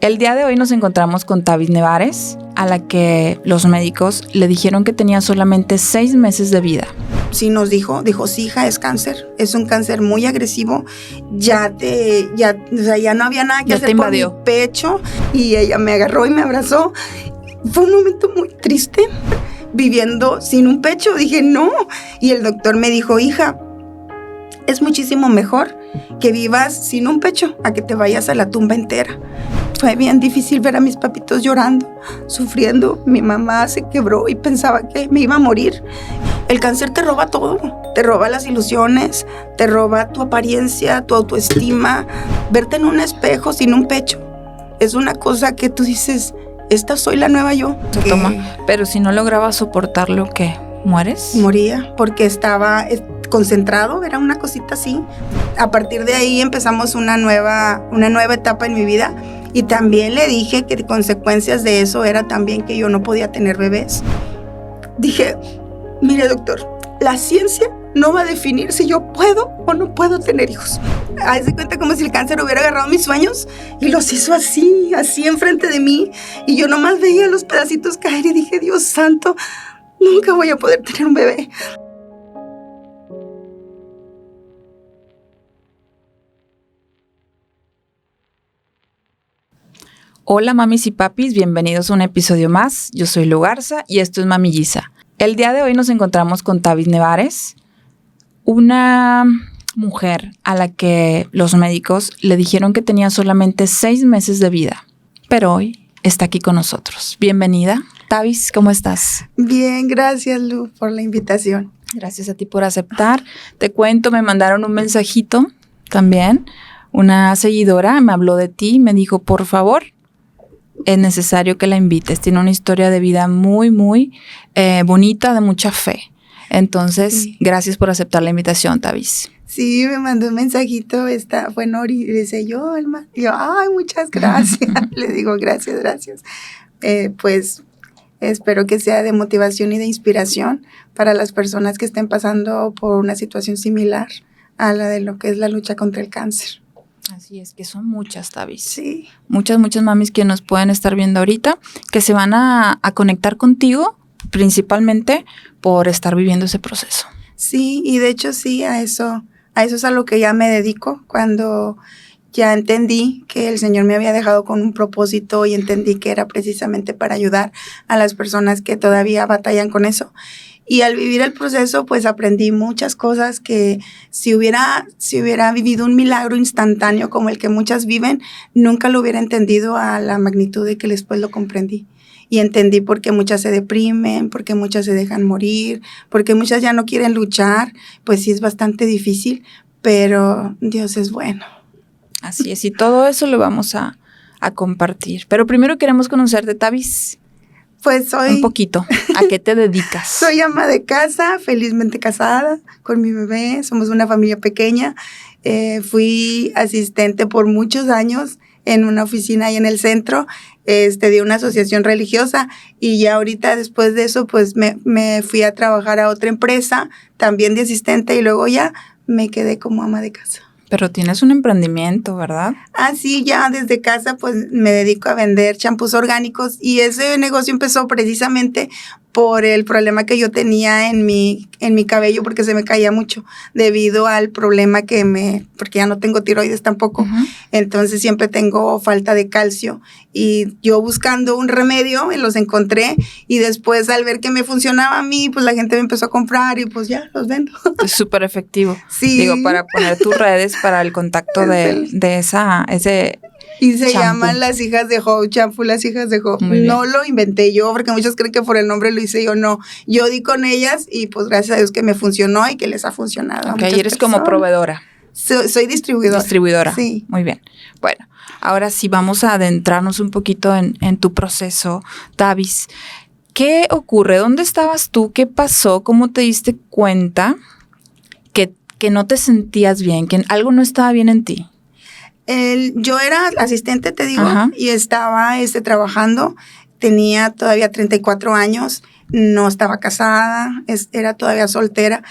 El día de hoy nos encontramos con Tavis Nevares, a la que los médicos le dijeron que tenía solamente 6 meses de vida. Sí nos dijo, sí, hija, es cáncer, es un cáncer muy agresivo, ya no había nada que hacer por mi pecho, y ella me agarró y me abrazó. Fue un momento muy triste, viviendo sin un pecho, dije no, y el doctor me dijo, hija, es muchísimo mejor que vivas sin un pecho a que te vayas a la tumba entera. Fue bien difícil ver a mis papitos llorando, sufriendo. Mi mamá se quebró y pensaba que me iba a morir. El cáncer te roba todo, te roba las ilusiones, te roba tu apariencia, tu autoestima. Verte en un espejo sin un pecho es una cosa que tú dices, esta soy la nueva yo. Se toma, pero si no lograba soportarlo, ¿qué? ¿Mueres? Moría porque estaba concentrado, era una cosita así. A partir de ahí empezamos una nueva etapa en mi vida. Y también le dije que consecuencias de eso era también que yo no podía tener bebés. Dije, mire doctor, la ciencia no va a definir si yo puedo o no puedo tener hijos. Haz de cuenta como si el cáncer hubiera agarrado mis sueños y los hizo así enfrente de mí. Y yo nomás veía los pedacitos caer y dije, Dios santo, nunca voy a poder tener un bebé. Hola mamis y papis, bienvenidos a un episodio más. Yo soy Lu Garza y esto es Mami Giza. El día de hoy nos encontramos con Tavis Nevares, una mujer a la que los médicos le dijeron que tenía solamente 6 meses de vida, pero hoy está aquí con nosotros. Bienvenida. Tavis, ¿cómo estás? Bien, gracias Lu por la invitación. Gracias a ti por aceptar. Te cuento, me mandaron un mensajito también. Una seguidora me habló de ti y me dijo, por favor, es necesario que la invites. Tiene una historia de vida muy, muy bonita, de mucha fe. Entonces, sí. Gracias por aceptar la invitación, Tavis. Sí, me mandó un mensajito, fue Nori, y dice yo, Alma. Y yo, ay, muchas gracias. Le digo, gracias. Pues espero que sea de motivación y de inspiración para las personas que estén pasando por una situación similar a la de lo que es la lucha contra el cáncer. Así es, que son muchas, Tavis. Sí. Muchas mamis que nos pueden estar viendo ahorita, que se van a conectar contigo, principalmente por estar viviendo ese proceso. Sí, y de hecho sí, a eso es a lo que ya me dedico, cuando ya entendí que el Señor me había dejado con un propósito y entendí que era precisamente para ayudar a las personas que todavía batallan con eso. Y al vivir el proceso, pues aprendí muchas cosas que si hubiera vivido un milagro instantáneo como el que muchas viven, nunca lo hubiera entendido a la magnitud de que después lo comprendí. Y entendí por qué muchas se deprimen, por qué muchas se dejan morir, por qué muchas ya no quieren luchar. Pues sí es bastante difícil, pero Dios es bueno. Así es, y todo eso lo vamos a compartir. Pero primero queremos conocerte, Tavis. Pues soy... Un poquito. ¿A qué te dedicas? Soy ama de casa, felizmente casada con mi bebé. Somos una familia pequeña. Fui asistente por muchos años en una oficina ahí en el centro de una asociación religiosa. Y ya ahorita, después de eso, pues me fui a trabajar a otra empresa, también de asistente, y luego ya me quedé como ama de casa. Pero tienes un emprendimiento, ¿verdad? Ah, sí, ya desde casa pues me dedico a vender champús orgánicos y ese negocio empezó precisamente por el problema que yo tenía en mi cabello, porque se me caía mucho debido al problema porque ya no tengo tiroides tampoco. Uh-huh. Entonces siempre tengo falta de calcio y yo buscando un remedio los encontré y después al ver que me funcionaba a mí, pues la gente me empezó a comprar y pues ya los vendo. Es súper efectivo. Sí. Digo, para poner tus redes para el contacto de ese... Y se llaman Las Hijas de Job, champú Las Hijas de Job. No lo inventé yo, porque muchos creen que por el nombre lo hice yo, no. Yo di con ellas y pues gracias a Dios que me funcionó y que les ha funcionado. Ok, y eres como proveedora. Soy distribuidora. Distribuidora. Sí. Muy bien. Bueno, ahora sí vamos a adentrarnos un poquito en tu proceso, Tavis. ¿Qué ocurre? ¿Dónde estabas tú? ¿Qué pasó? ¿Cómo te diste cuenta que no te sentías bien, que algo no estaba bien en ti? Yo era asistente, te digo, Ajá. Y estaba trabajando. Tenía todavía 34 años, no estaba casada, era todavía soltera.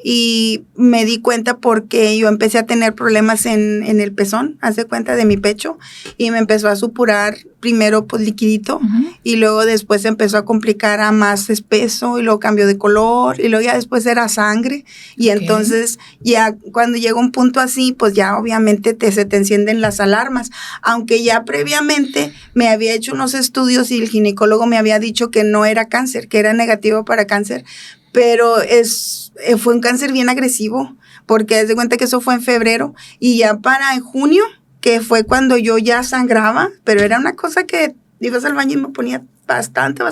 y me di cuenta porque yo empecé a tener problemas en el pezón, haz de cuenta de mi pecho, y me empezó a supurar primero pues liquidito, y luego después empezó a complicar a más espeso, y luego cambió de color, y luego ya después era sangre, y entonces ya cuando llega un punto así, pues ya obviamente se te encienden las alarmas, aunque ya previamente me había hecho unos estudios y el ginecólogo me había dicho que no era cáncer, que era negativo para cáncer, pero fue un cáncer bien agresivo, porque haz de cuenta que eso fue en febrero, y ya para en junio, que fue cuando yo ya sangraba, pero era una cosa que ibas al baño y me ponía bastante,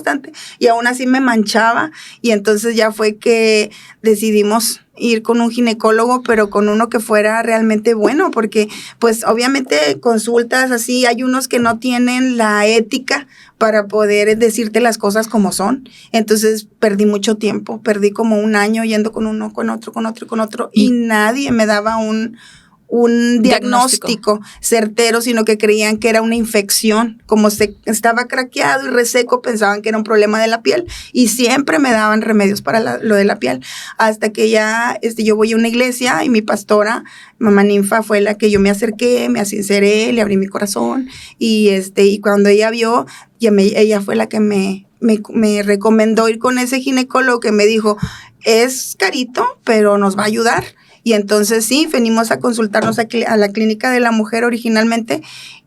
y aún así me manchaba, y entonces ya fue que decidimos ir con un ginecólogo, pero con uno que fuera realmente bueno, porque pues obviamente consultas así, hay unos que no tienen la ética para poder decirte las cosas como son, entonces perdí mucho tiempo, perdí como un año yendo con uno, con otro, y nadie me daba un diagnóstico certero, sino que creían que era una infección. Como estaba craqueado y reseco, pensaban que era un problema de la piel, y siempre me daban remedios para lo de la piel, hasta que ya yo voy a una iglesia y mi pastora, mamá Ninfa, fue la que yo me acerqué, me sinceré, le abrí mi corazón, y cuando ella vio, ella fue la que me recomendó ir con ese ginecólogo, que me dijo, es carito, pero nos va a ayudar. Y entonces sí, venimos a consultarnos a la Clínica de la Mujer originalmente,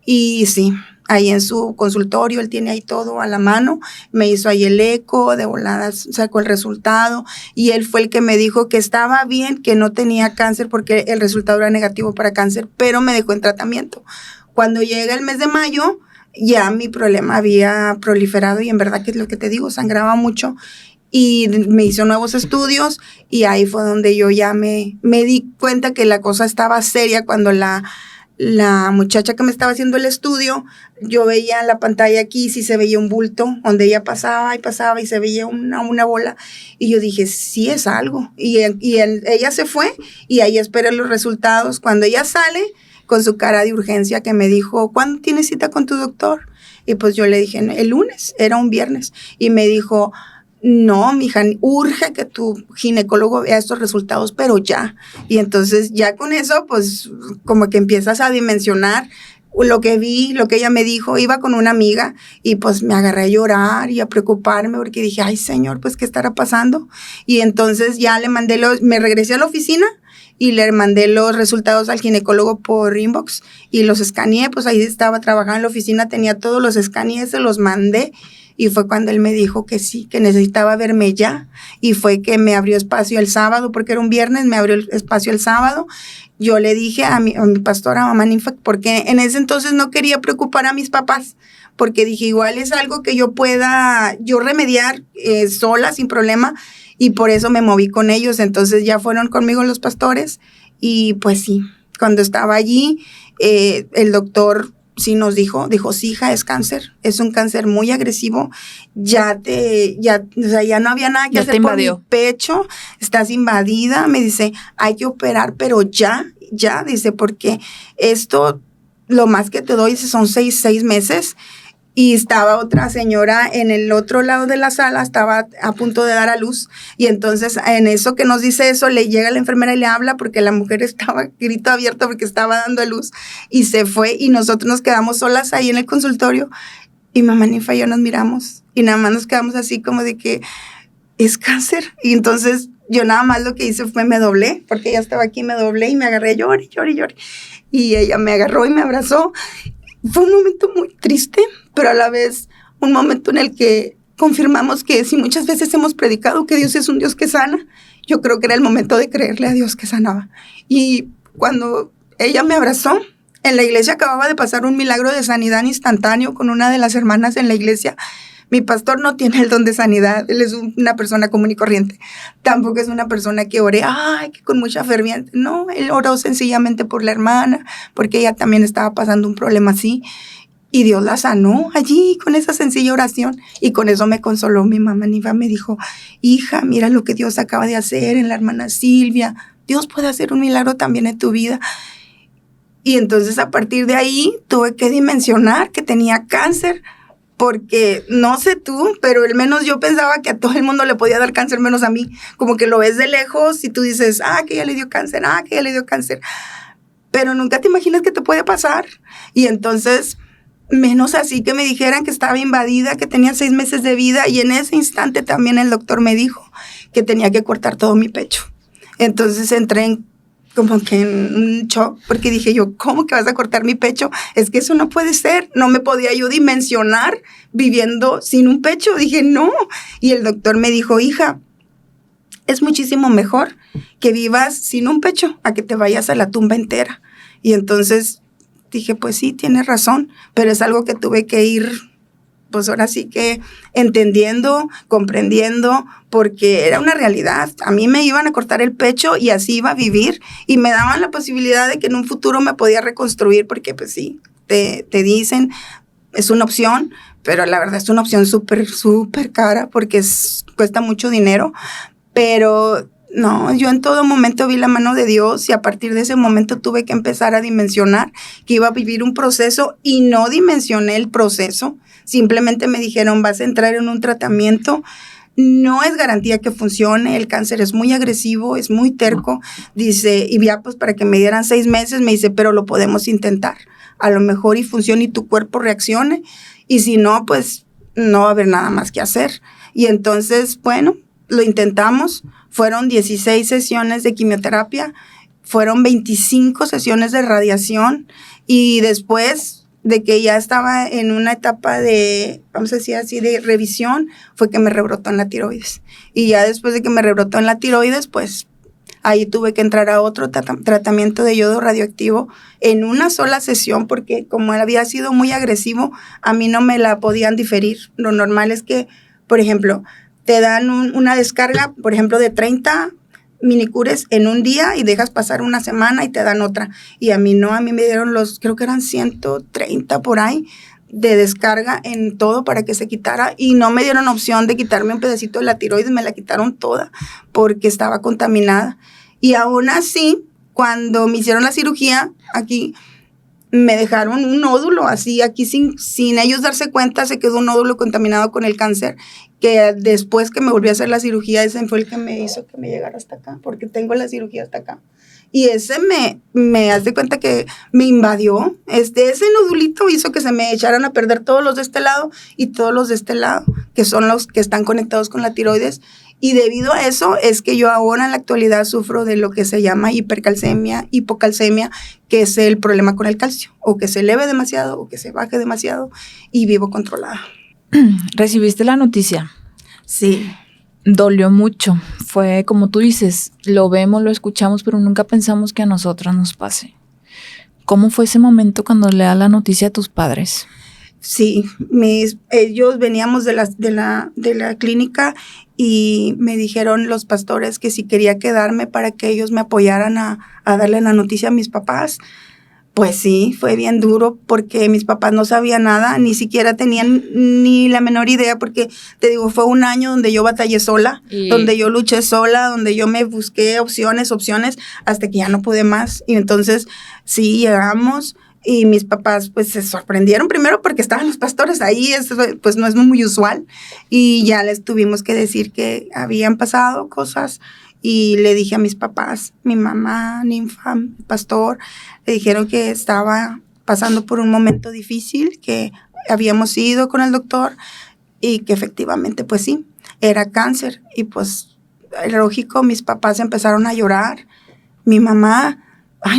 y sí, ahí en su consultorio, él tiene ahí todo a la mano, me hizo ahí el eco, de volada sacó el resultado, y él fue el que me dijo que estaba bien, que no tenía cáncer, porque el resultado era negativo para cáncer, pero me dejó en tratamiento. Cuando llega el mes de mayo, ya mi problema había proliferado, y en verdad que es lo que te digo, sangraba mucho, y me hizo nuevos estudios, y ahí fue donde yo ya me di cuenta que la cosa estaba seria, cuando la muchacha que me estaba haciendo el estudio, yo veía en la pantalla aquí, sí se veía un bulto, donde ella pasaba y se veía una bola, y yo dije, sí es algo, y ella se fue, y ahí esperé los resultados. Cuando ella sale, con su cara de urgencia, que me dijo, ¿cuándo tienes cita con tu doctor? Y pues yo le dije, el lunes, era un viernes, y me dijo, no, mija, urge que tu ginecólogo vea estos resultados, pero ya. Y entonces ya con eso, pues como que empiezas a dimensionar lo que vi, lo que ella me dijo. Iba con una amiga y pues me agarré a llorar y a preocuparme, porque dije, ay señor, pues ¿qué estará pasando? Y entonces ya me regresé a la oficina y le mandé los resultados al ginecólogo por inbox y los escaneé, pues ahí estaba trabajando en la oficina, tenía todos los escanees, se los mandé. Y fue cuando él me dijo que sí, que necesitaba verme ya. Y fue que me abrió espacio el sábado, porque era un viernes, me abrió el espacio el sábado. Yo le dije a mi pastora, mamá Ninfa, porque en ese entonces no quería preocupar a mis papás, porque dije, igual es algo que yo pueda remediar sola, sin problema, y por eso me moví con ellos. Entonces ya fueron conmigo los pastores, y pues sí, cuando estaba allí, el doctor sí nos dijo, sí, hija, es cáncer, es un cáncer muy agresivo, ya no había nada que hacer por mi pecho, estás invadida, me dice, hay que operar, pero ya, dice, porque esto, lo más que te doy son 6 meses, y estaba otra señora en el otro lado de la sala, estaba a punto de dar a luz, y entonces en eso que nos dice eso, le llega la enfermera y le habla, porque la mujer estaba grito abierto porque estaba dando a luz, y se fue, y nosotros nos quedamos solas ahí en el consultorio, y mamá Ninfa y yo nos miramos, y nada más nos quedamos así como de que es cáncer. Y entonces yo nada más lo que hice fue me doblé, porque ella estaba aquí, me doblé y me agarré a llorar, y ella me agarró y me abrazó. Fue un momento muy triste, pero a la vez un momento en el que confirmamos que si muchas veces hemos predicado que Dios es un Dios que sana, yo creo que era el momento de creerle a Dios que sanaba. Y cuando ella me abrazó, en la iglesia acababa de pasar un milagro de sanidad instantáneo con una de las hermanas en la iglesia. Mi pastor no tiene el don de sanidad, él es una persona común y corriente. Tampoco es una persona que ore, que con mucha ferviente. No, él oró sencillamente por la hermana, porque ella también estaba pasando un problema así. Y Dios la sanó allí con esa sencilla oración. Y con eso me consoló mi mamá Ninfa. Me dijo, hija, mira lo que Dios acaba de hacer en la hermana Silvia. Dios puede hacer un milagro también en tu vida. Y entonces a partir de ahí tuve que dimensionar que tenía cáncer, porque no sé tú, pero al menos yo pensaba que a todo el mundo le podía dar cáncer menos a mí. Como que lo ves de lejos y tú dices, que ya le dio cáncer, que ya le dio cáncer. Pero nunca te imaginas que te puede pasar. Y entonces, menos así que me dijeran que estaba invadida, que tenía 6 meses de vida, y en ese instante también el doctor me dijo que tenía que cortar todo mi pecho. Entonces entré como que en un shock, porque dije yo, ¿cómo que vas a cortar mi pecho? Es que eso no puede ser. No me podía yo dimensionar viviendo sin un pecho. Dije, no. Y el doctor me dijo, hija, es muchísimo mejor que vivas sin un pecho a que te vayas a la tumba entera. Y entonces dije, pues sí, tienes razón, pero es algo que tuve que ir, pues ahora sí que entendiendo, comprendiendo, porque era una realidad. A mí me iban a cortar el pecho y así iba a vivir, y me daban la posibilidad de que en un futuro me podía reconstruir, porque pues sí, te dicen, es una opción, pero la verdad es una opción súper, súper cara, porque cuesta mucho dinero, pero no, yo en todo momento vi la mano de Dios, y a partir de ese momento tuve que empezar a dimensionar que iba a vivir un proceso, y no dimensioné el proceso. Simplemente me dijeron, vas a entrar en un tratamiento, no es garantía que funcione, el cáncer es muy agresivo, es muy terco, dice, y ya pues para que me dieran 6 meses, me dice, pero lo podemos intentar, a lo mejor y funcione y tu cuerpo reaccione, y si no, pues no va a haber nada más que hacer. Y entonces, bueno, lo intentamos, fueron 16 sesiones de quimioterapia, fueron 25 sesiones de radiación, y después de que ya estaba en una etapa de, vamos a decir así, de revisión, fue que me rebrotó en la tiroides. Y ya después de que me rebrotó en la tiroides, pues ahí tuve que entrar a otro tratamiento de yodo radioactivo en una sola sesión, porque como había sido muy agresivo, a mí no me la podían diferir. Lo normal es que, por ejemplo, te dan una descarga, por ejemplo, de 30 minicures en un día, y dejas pasar una semana y te dan otra. Y a mí no, a mí me dieron creo que eran 130 por ahí de descarga en todo para que se quitara, y no me dieron opción de quitarme un pedacito de la tiroides, me la quitaron toda porque estaba contaminada. Y aún así, cuando me hicieron la cirugía, aquí me dejaron un nódulo así, aquí sin ellos darse cuenta, se quedó un nódulo contaminado con el cáncer, que después que me volví a hacer la cirugía, ese fue el que me hizo que me llegara hasta acá, porque tengo la cirugía hasta acá. Y ese me hace cuenta que me invadió, ese nodulito hizo que se me echaran a perder todos los de este lado y todos los de este lado, que son los que están conectados con la tiroides. Y debido a eso es que yo ahora en la actualidad sufro de lo que se llama hipercalcemia, hipocalcemia, que es el problema con el calcio, o que se eleve demasiado o que se baje demasiado, y vivo controlada. ¿Recibiste la noticia? Sí. Dolió mucho. Fue como tú dices, lo vemos, lo escuchamos, pero nunca pensamos que a nosotras nos pase. ¿Cómo fue ese momento cuando le das la noticia a tus padres? Sí, ellos veníamos de la clínica, y me dijeron los pastores que si quería quedarme para que ellos me apoyaran a darle la noticia a mis papás. Pues sí, fue bien duro, porque mis papás no sabían nada, ni siquiera tenían ni la menor idea, porque te digo, fue un año donde yo batallé sola, donde yo luché sola, donde yo me busqué opciones, hasta que ya no pude más. Y entonces sí, llegamos, y mis papás pues se sorprendieron primero porque estaban los pastores ahí, pues no es muy usual, y ya les tuvimos que decir que habían pasado cosas. Y le dije a mis papás, mi mamá, Ninfa, el pastor, le dijeron que estaba pasando por un momento difícil, que habíamos ido con el doctor y que efectivamente, pues sí, era cáncer. Y pues, lógico, mis papás empezaron a llorar. Mi mamá,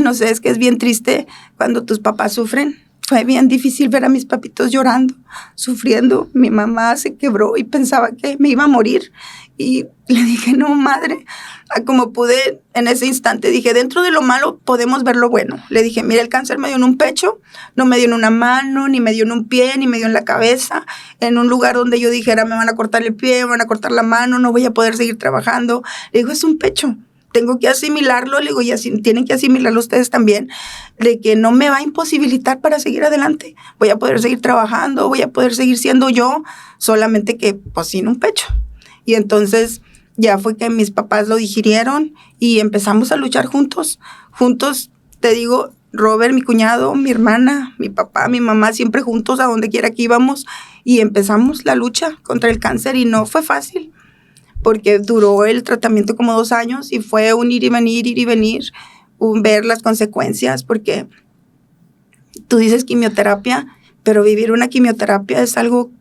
no sé, es que es bien triste cuando tus papás sufren. Fue bien difícil ver a mis papitos llorando, sufriendo. Mi mamá se quebró y pensaba que me iba a morir. Y le dije, no, madre, como pude en ese instante, dije, dentro de lo malo podemos ver lo bueno. Le dije, mira, el cáncer me dio en un pecho, no me dio en una mano, ni me dio en un pie, ni me dio en la cabeza, en un lugar donde yo dijera, me van a cortar el pie, me van a cortar la mano, no voy a poder seguir trabajando. Le digo, es un pecho, tengo que asimilarlo. Le digo, y así tienen que asimilarlo ustedes también, de que no me va a imposibilitar para seguir adelante. Voy a poder seguir trabajando, voy a poder seguir siendo yo, solamente que pues sin un pecho. Y entonces ya fue que mis papás lo digirieron y empezamos a luchar juntos. Juntos, te digo, Robert, mi cuñado, mi hermana, mi papá, mi mamá, siempre juntos a donde quiera que íbamos, y empezamos la lucha contra el cáncer, y no fue fácil, porque duró el tratamiento como 2 años, y fue un ir y venir, un ver las consecuencias, porque tú dices quimioterapia, pero vivir una quimioterapia es algo.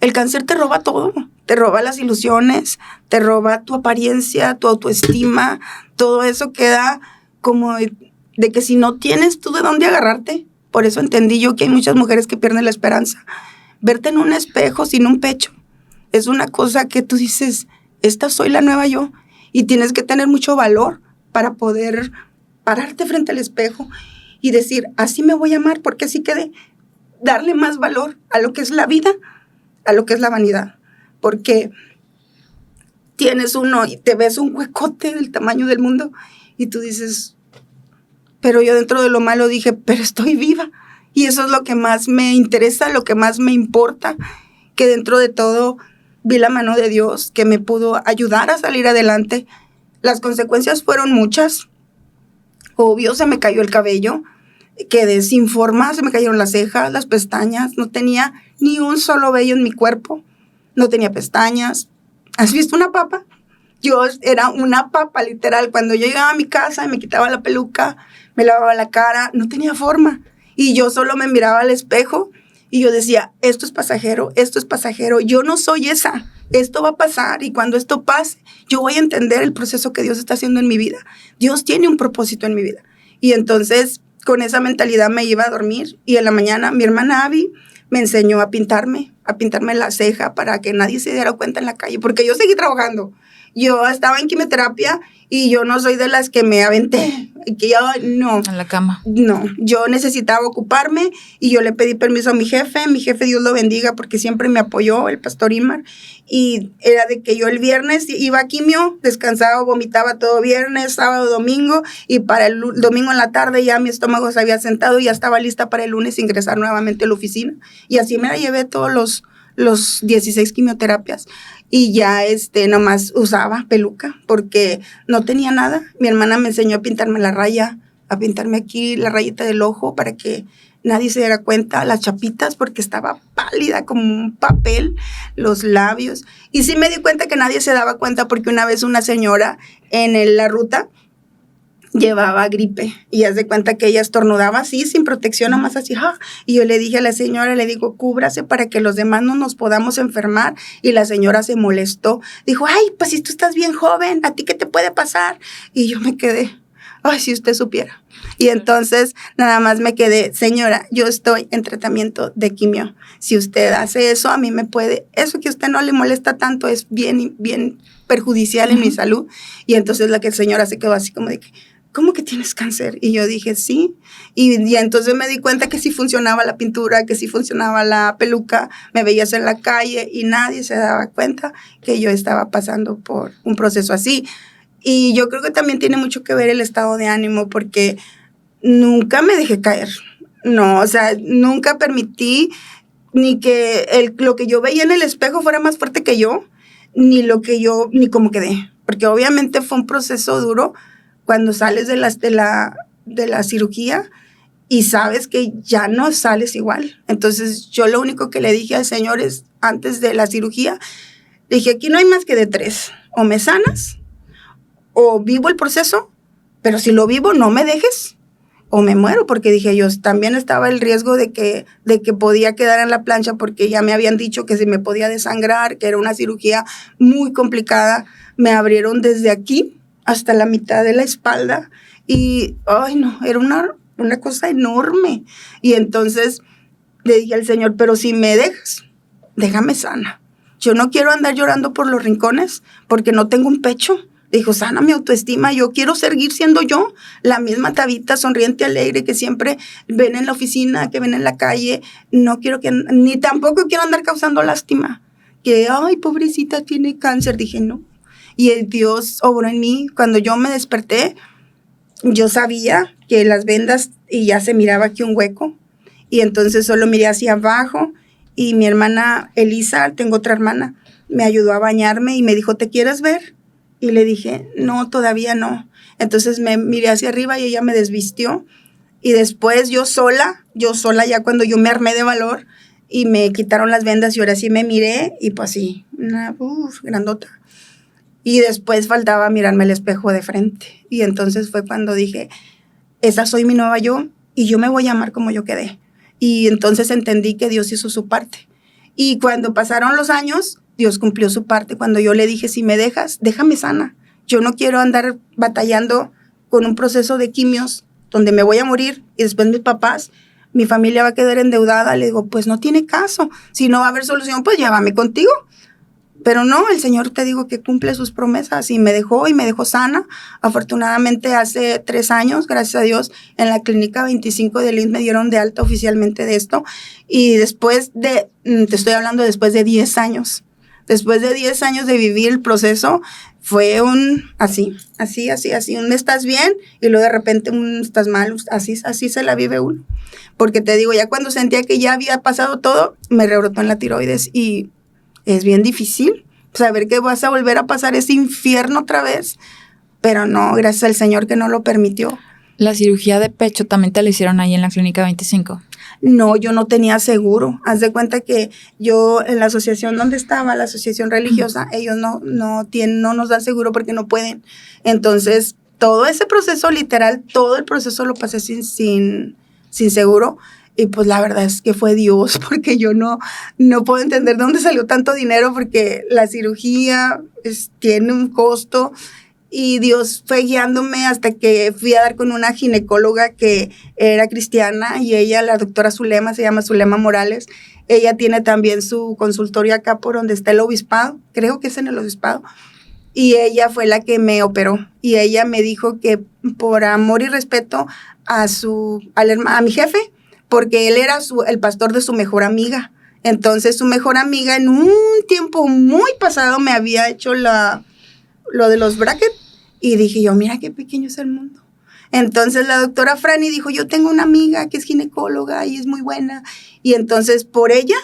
El cáncer te roba todo, te roba las ilusiones, te roba tu apariencia, tu autoestima, todo eso queda como de que si no tienes tú de dónde agarrarte. Por eso entendí yo que hay muchas mujeres que pierden la esperanza. Verte en un espejo sin un pecho es una cosa que tú dices, esta soy la nueva yo, y tienes que tener mucho valor para poder pararte frente al espejo y decir, así me voy a amar porque así quedé. Darle más valor a lo que es la vida, a lo que es la vanidad, porque tienes uno y te ves un huecote del tamaño del mundo y tú dices, pero yo dentro de lo malo dije, pero estoy viva, y eso es lo que más me interesa, lo que más me importa, que dentro de todo vi la mano de Dios que me pudo ayudar a salir adelante. Las consecuencias fueron muchas, obvio, se me cayó el cabello, quedé sin forma, se me cayeron las cejas, las pestañas, no tenía ni un solo vello en mi cuerpo, no tenía pestañas. ¿Has visto una papa? Yo era una papa, literal. Cuando yo llegaba a mi casa y me quitaba la peluca, me lavaba la cara, no tenía forma. Y yo solo me miraba al espejo y yo decía, esto es pasajero, yo no soy esa, esto va a pasar, y cuando esto pase, yo voy a entender el proceso que Dios está haciendo en mi vida. Dios tiene un propósito en mi vida. Y entonces, con esa mentalidad me iba a dormir, y en la mañana mi hermana Abby me enseñó a pintarme la ceja para que nadie se diera cuenta en la calle, porque yo seguí trabajando. Yo estaba en quimioterapia y yo no soy de las que me aventé, que yo no. En la cama. No, yo necesitaba ocuparme y yo le pedí permiso a mi jefe, Dios lo bendiga porque siempre me apoyó, el pastor Imar, y era de que yo el viernes iba a quimio, descansaba, vomitaba todo viernes, sábado, domingo, y para el domingo en la tarde ya mi estómago se había sentado y ya estaba lista para el lunes ingresar nuevamente a la oficina, y así me la llevé todos los 16 quimioterapias. Y ya nomás usaba peluca porque no tenía nada. Mi hermana me enseñó a pintarme la raya, a pintarme aquí la rayita del ojo para que nadie se diera cuenta, las chapitas porque estaba pálida como un papel, los labios. Y sí me di cuenta que nadie se daba cuenta porque una vez una señora en la ruta llevaba gripe y haz de cuenta que ella estornudaba así, sin protección, nomás así, ¡ah! Y yo le dije a la señora, le digo, cúbrase para que los demás no nos podamos enfermar, y la señora se molestó, dijo, ay, pues si tú estás bien joven, ¿a ti qué te puede pasar? Y yo me quedé, ay, si usted supiera. Y entonces nada más me quedé, señora, yo estoy en tratamiento de quimio, si usted hace eso, a mí me puede, eso que a usted no le molesta tanto es bien perjudicial en mi salud. Y entonces la señora se quedó así como de que, ¿cómo que tienes cáncer? Y yo dije, sí. Y entonces me di cuenta que sí funcionaba la pintura, que sí funcionaba la peluca. Me veías en la calle y nadie se daba cuenta que yo estaba pasando por un proceso así. Y yo creo que también tiene mucho que ver el estado de ánimo, porque nunca me dejé caer. No, o sea, nunca permití ni que lo que yo veía en el espejo fuera más fuerte que yo, ni cómo quedé. Porque obviamente fue un proceso duro, cuando sales de la cirugía y sabes que ya no sales igual. Entonces yo lo único que le dije al Señor es, antes de la cirugía, dije, aquí no hay más que de 3, o me sanas, o vivo el proceso, pero si lo vivo no me dejes, o me muero, porque dije yo, también estaba el riesgo de que podía quedar en la plancha, porque ya me habían dicho que se me podía desangrar, que era una cirugía muy complicada. Me abrieron desde aquí hasta la mitad de la espalda, y, ay no, era una cosa enorme. Y entonces le dije al Señor, pero si me dejas, déjame sana. Yo no quiero andar llorando por los rincones, porque no tengo un pecho. Dijo, sana mi autoestima, yo quiero seguir siendo yo, la misma Tabita, sonriente, alegre, que siempre ven en la oficina, que ven en la calle. No quiero ni tampoco quiero andar causando lástima, que, ay, pobrecita, tiene cáncer. Dije, no. Y el Dios obró en mí. Cuando yo me desperté, yo sabía que las vendas, y ya se miraba aquí un hueco, y entonces solo miré hacia abajo, y mi hermana Elisa, tengo otra hermana, me ayudó a bañarme y me dijo, ¿te quieres ver? Y le dije, no, todavía no. Entonces me miré hacia arriba y ella me desvistió, Y después yo sola ya cuando yo me armé de valor y me quitaron las vendas y ahora sí me miré y pues sí, grandota. Y después faltaba mirarme al espejo de frente. Y entonces fue cuando dije, esa soy mi nueva yo y yo me voy a amar como yo quedé. Y entonces entendí que Dios hizo su parte. Y cuando pasaron los años, Dios cumplió su parte. Cuando yo le dije, si me dejas, déjame sana. Yo no quiero andar batallando con un proceso de quimios donde me voy a morir y después mis papás, mi familia va a quedar endeudada. Le digo, pues no tiene caso. Si no va a haber solución, pues llévame contigo. Pero no, el Señor te digo que cumple sus promesas y me dejó sana. Afortunadamente hace 3 años, gracias a Dios, en la clínica 25 de IMSS me dieron de alta oficialmente de esto. Y después te estoy hablando después de 10 años. Después de 10 años de vivir el proceso, fue así, estás bien y luego de repente estás mal, así se la vive uno. Porque te digo, ya cuando sentía que ya había pasado todo, me rebrotó en la tiroides y es bien difícil saber que vas a volver a pasar ese infierno otra vez, pero no, gracias al Señor que no lo permitió. ¿La cirugía de pecho también te la hicieron ahí en la clínica 25? No, yo no tenía seguro. Haz de cuenta que yo en la asociación donde estaba, la asociación religiosa, ellos no nos dan seguro porque no pueden. Entonces, todo ese proceso, literal, todo el proceso lo pasé sin seguro. Y pues la verdad es que fue Dios, porque yo no puedo entender de dónde salió tanto dinero, porque la cirugía tiene un costo. Y Dios fue guiándome hasta que fui a dar con una ginecóloga que era cristiana y ella, la doctora Zulema, se llama Zulema Morales. Ella tiene también su consultorio acá por donde está el obispado, creo que es en el obispado. Y ella fue la que me operó y ella me dijo que por amor y respeto a mi jefe, porque él era el pastor de su mejor amiga. Entonces su mejor amiga en un tiempo muy pasado me había hecho lo de los brackets y dije yo, mira qué pequeño es el mundo. Entonces la doctora Franny dijo, yo tengo una amiga que es ginecóloga y es muy buena. Y entonces por ella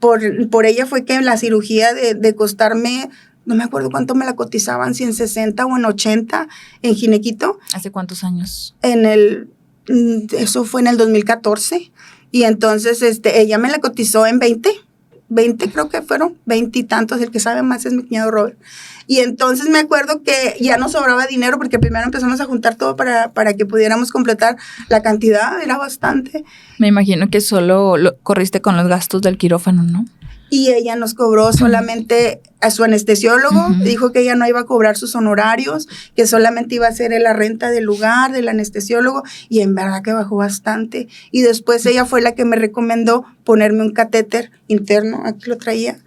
fue que la cirugía de costarme, no me acuerdo cuánto me la cotizaban, si en 60 o en 80 en Ginequito. ¿Hace cuántos años? Eso fue en el 2014. Y entonces ella me la cotizó en 20 creo que fueron, 20 y tantos, el que sabe más es mi cuñado Robert. Y entonces me acuerdo que ya no sobraba dinero porque primero empezamos a juntar todo para que pudiéramos completar la cantidad, era bastante. Me imagino que solo corriste con los gastos del quirófano, ¿no? Y ella nos cobró solamente a su anestesiólogo, dijo que ella no iba a cobrar sus honorarios, que solamente iba a hacer la renta del lugar, del anestesiólogo, y en verdad que bajó bastante. Y después ella fue la que me recomendó ponerme un catéter interno, aquí lo traía,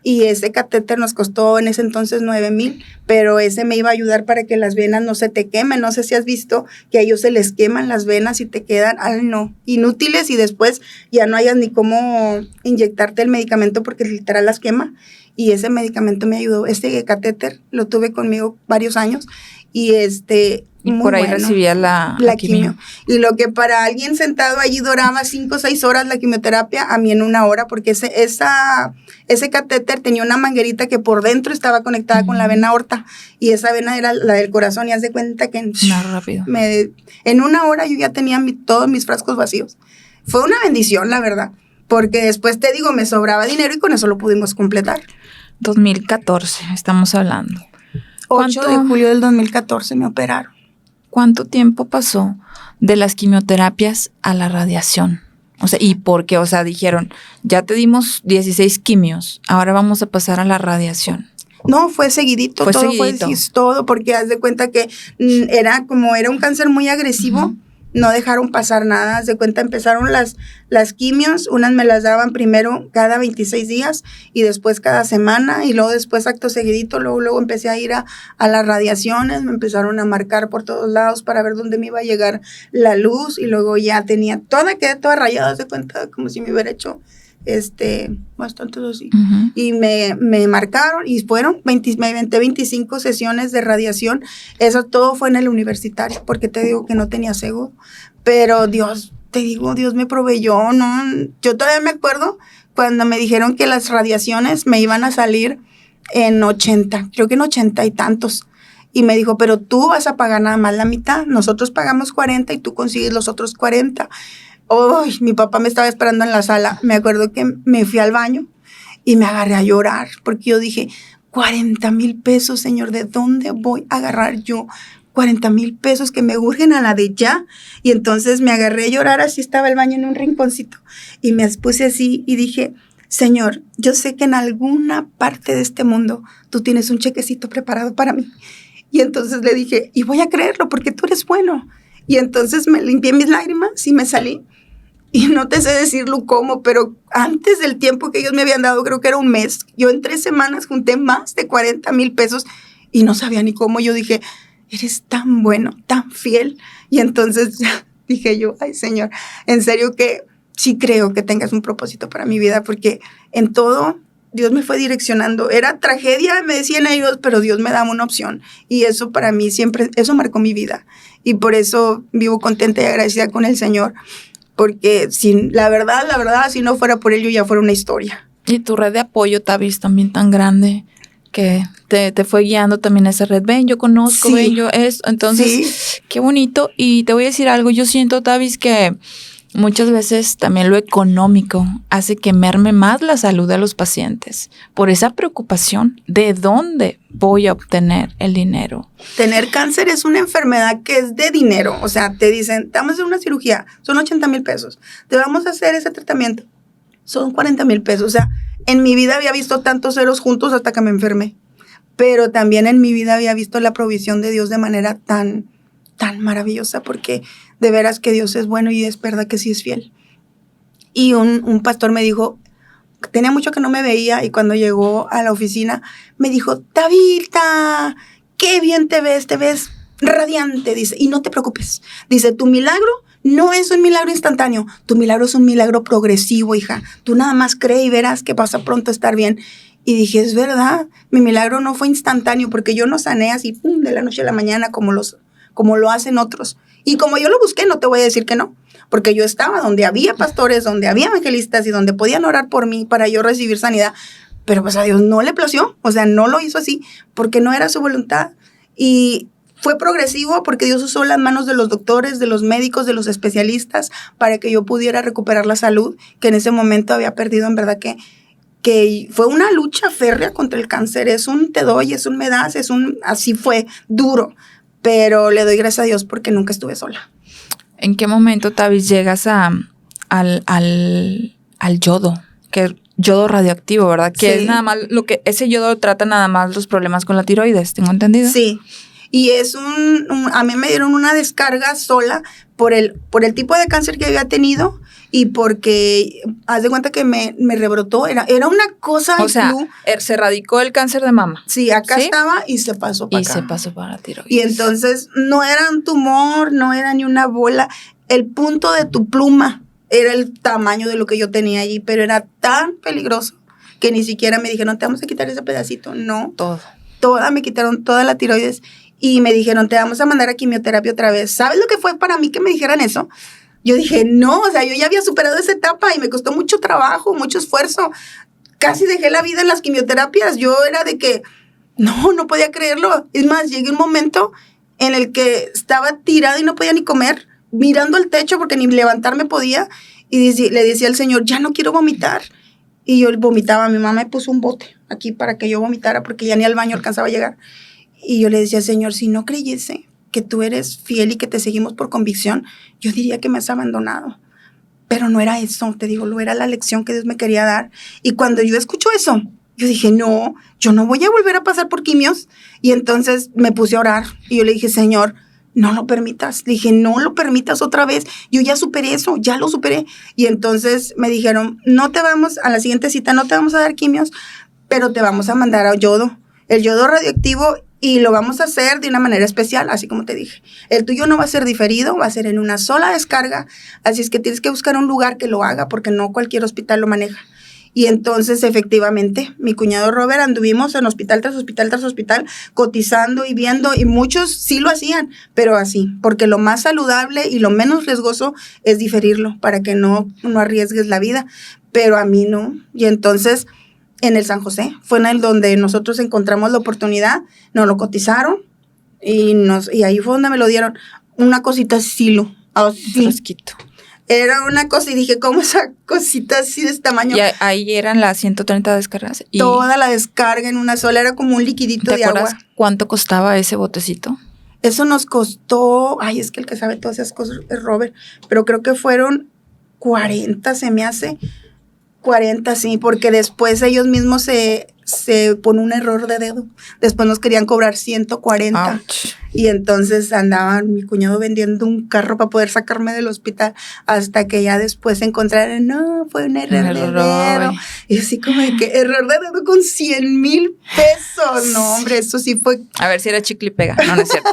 y ese catéter nos costó en ese entonces 9,000, pero ese me iba a ayudar para que las venas no se te quemen. No sé si has visto que a ellos se les queman las venas y te quedan, inútiles y después ya no hayas ni cómo inyectarte el medicamento porque literal las quema. Y ese medicamento me ayudó. Este catéter lo tuve conmigo varios años y y por ahí recibía la quimio. Y lo que para alguien sentado allí duraba 5 o 6 horas la quimioterapia, a mí en 1 hora, porque ese catéter tenía una manguerita que por dentro estaba conectada con la vena aorta, y esa vena era la del corazón, y haz de cuenta que rápido. En 1 hora yo ya tenía todos mis frascos vacíos. Fue una bendición, la verdad, porque después te digo, me sobraba dinero y con eso lo pudimos completar. 2014, estamos hablando. 8 de julio del 2014 me operaron. ¿Cuánto tiempo pasó de las quimioterapias a la radiación? O sea, ¿y por qué? O sea, dijeron, ya te dimos 16 quimios, ahora vamos a pasar a la radiación. No, fue seguidito, todo, porque haz de cuenta que era un cáncer muy agresivo. No dejaron pasar nada, haz de cuenta, empezaron las quimios, unas me las daban primero cada 26 días y después cada semana, y luego después acto seguidito, luego empecé a ir a las radiaciones, me empezaron a marcar por todos lados para ver dónde me iba a llegar la luz, y luego ya quedé toda rayada, haz de cuenta, como si me hubiera hecho bastante así. Y me marcaron y fueron 25 sesiones de radiación. Eso todo fue en el universitario, porque te digo que no tenía seguro. Pero Dios me proveyó, ¿no? Yo todavía me acuerdo cuando me dijeron que las radiaciones me iban a salir en 80, creo que en 80 y tantos. Y me dijo, pero tú vas a pagar nada más la mitad. Nosotros pagamos 40 y tú consigues los otros 40. ¡Ay! Mi papá me estaba esperando en la sala. Me acuerdo que me fui al baño y me agarré a llorar porque yo dije, 40,000 pesos, Señor, ¿de dónde voy a agarrar yo 40,000 pesos que me urgen a la de ya? Y entonces me agarré a llorar, así estaba el baño en un rinconcito. Y me puse así y dije, Señor, yo sé que en alguna parte de este mundo tú tienes un chequecito preparado para mí. Y entonces le dije, y voy a creerlo porque tú eres bueno. Y entonces me limpié mis lágrimas y me salí. Y no te sé decirlo cómo, pero antes del tiempo que ellos me habían dado, creo que era un mes, yo en 3 semanas junté más de 40,000 pesos y no sabía ni cómo. Yo dije, eres tan bueno, tan fiel. Y entonces dije yo, ay, Señor, en serio que sí creo que tengas un propósito para mi vida, porque en todo Dios me fue direccionando. Era tragedia, me decían ellos, pero Dios me daba una opción. Y eso para mí siempre, eso marcó mi vida. Y por eso vivo contenta y agradecida con el Señor. Porque la verdad, si no fuera por ello, ya fuera una historia. Y tu red de apoyo, Tavis, también tan grande, que te fue guiando también esa red. Ven, yo conozco, sí. Ven, yo esto. Entonces, sí. Qué bonito. Y te voy a decir algo, yo siento, Tavis, que muchas veces también lo económico hace que merme más la salud de los pacientes por esa preocupación de dónde voy a obtener el dinero. Tener cáncer es una enfermedad que es de dinero. O sea, te dicen, te vamos a hacer una cirugía, son 80,000 pesos. Te vamos a hacer ese tratamiento, son 40,000 pesos. O sea, en mi vida había visto tantos ceros juntos hasta que me enfermé. Pero también en mi vida había visto la provisión de Dios de manera tan maravillosa, porque de veras que Dios es bueno y es verdad que sí es fiel. Y un pastor me dijo, tenía mucho que no me veía, y cuando llegó a la oficina me dijo, Tabita, qué bien te ves radiante, dice, y no te preocupes, dice, tu milagro no es un milagro instantáneo, tu milagro es un milagro progresivo, hija, tú nada más cree y verás que vas a pronto estar bien. Y dije, es verdad, mi milagro no fue instantáneo, porque yo no sané así, pum, de la noche a la mañana como lo hacen otros. Y como yo lo busqué, no te voy a decir que no, porque yo estaba donde había pastores, donde había evangelistas y donde podían orar por mí para yo recibir sanidad, pero pues a Dios no le plació, o sea, no lo hizo así, porque no era su voluntad. Y fue progresivo porque Dios usó las manos de los doctores, de los médicos, de los especialistas, para que yo pudiera recuperar la salud que en ese momento había perdido. En verdad que fue una lucha férrea contra el cáncer, es un te doy, es un me das, así fue, duro. Pero le doy gracias a Dios porque nunca estuve sola. ¿En qué momento, Tavis, llegas al yodo? Que yodo radioactivo, ¿verdad? Que sí. Es nada más ese yodo trata nada más los problemas con la tiroides, ¿tengo entendido? Sí. Y a mí me dieron una descarga sola por el tipo de cáncer que había tenido, y porque, haz de cuenta que me rebrotó, era una cosa. O sea, se erradicó el cáncer de mama. Sí, acá ¿sí? Estaba y se pasó para acá. Y se pasó para la tiroides. Y entonces no era un tumor, no era ni una bola. El punto de tu pluma era el tamaño de lo que yo tenía allí, pero era tan peligroso que ni siquiera me dijeron, te vamos a quitar ese pedacito. No. Me quitaron toda la tiroides y me dijeron, te vamos a mandar a quimioterapia otra vez. ¿Sabes lo que fue para mí que me dijeran eso? Yo dije, no, o sea, yo ya había superado esa etapa y me costó mucho trabajo, mucho esfuerzo. Casi dejé la vida en las quimioterapias. Yo era de que, no podía creerlo. Es más, llegué a un momento en el que estaba tirada y no podía ni comer, mirando al techo porque ni levantarme podía. Y le decía al Señor, ya no quiero vomitar. Y yo vomitaba. Mi mamá me puso un bote aquí para que yo vomitara porque ya ni al baño alcanzaba a llegar. Y yo le decía, Señor, si no creyese que tú eres fiel y que te seguimos por convicción, yo diría que me has abandonado. Pero no era eso, te digo, lo era la lección que Dios me quería dar. Y cuando yo escucho eso, yo dije, no, yo no voy a volver a pasar por quimios. Y entonces me puse a orar y yo le dije, Señor, no lo permitas. Le dije, no lo permitas otra vez. Yo ya superé eso, ya lo superé. Y entonces me dijeron, a la siguiente cita no te vamos a dar quimios, pero te vamos a mandar a yodo, el yodo radioactivo. Y lo vamos a hacer de una manera especial, así como te dije. El tuyo no va a ser diferido, va a ser en una sola descarga. Así es que tienes que buscar un lugar que lo haga, porque no cualquier hospital lo maneja. Y entonces, efectivamente, mi cuñado Robert anduvimos en hospital tras hospital tras hospital, cotizando y viendo, y muchos sí lo hacían, pero así, porque lo más saludable y lo menos riesgoso es diferirlo, para que no arriesgues la vida. Pero a mí no. Y entonces, en el San José, fue en el donde nosotros encontramos la oportunidad, nos lo cotizaron, Y ahí fue donde me lo dieron. Una cosita así, Fresquito. Era una cosa y dije, ¿cómo esa cosita así de este tamaño? Y ahí eran las 130 descargas. Toda la descarga en una sola, era como un liquidito de agua. ¿Cuánto costaba ese botecito? Eso nos costó, es que el que sabe todas esas cosas es Robert, pero creo que fueron 40, se me hace. 40, sí, porque después ellos mismos se pone un error de dedo. Después nos querían cobrar 140. Ouch. Y entonces andaba mi cuñado vendiendo un carro para poder sacarme del hospital, hasta que ya después encontraron, no, fue un error de dedo. Y así como de que error de dedo con 100,000 pesos. No, hombre, eso sí fue. A ver si era chicle y pega. No, no es cierto.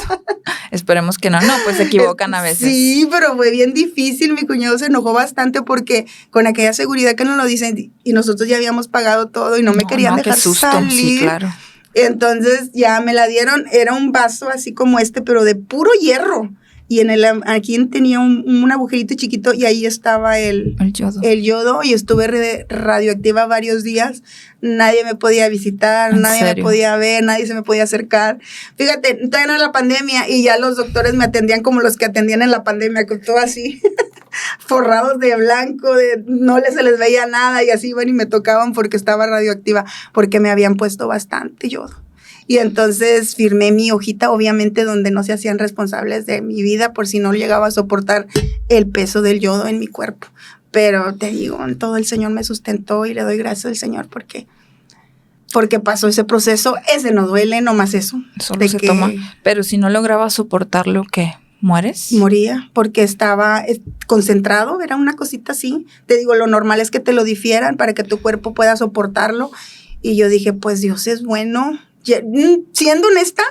Esperemos que no. No, pues se equivocan a veces. Sí, pero fue bien difícil. Mi cuñado se enojó bastante porque con aquella seguridad que nos lo dicen y nosotros ya habíamos pagado todo y no me querían dejar salir. Sí, claro. Entonces ya me la dieron, era un vaso así como pero de puro hierro. Y aquí tenía un agujerito chiquito y ahí estaba el yodo y estuve radioactiva varios días. Nadie me podía visitar, nadie me podía ver, nadie se me podía acercar. Fíjate, todavía no era la pandemia y ya los doctores me atendían como los que atendían en la pandemia, con todo así, forrados de blanco, no se les veía nada y así iban y me tocaban porque estaba radioactiva, porque me habían puesto bastante yodo. Y entonces firmé mi hojita, obviamente, donde no se hacían responsables de mi vida por si no llegaba a soportar el peso del yodo en mi cuerpo. Pero te digo, todo el Señor me sustentó y le doy gracias al Señor porque pasó ese proceso. Ese no duele, nomás eso. Solo se toma. Pero si no lograba soportarlo, ¿qué? ¿Mueres? Moría porque estaba concentrado, era una cosita así. Te digo, lo normal es que te lo difieran para que tu cuerpo pueda soportarlo. Y yo dije, pues Dios es bueno. Siendo honesta,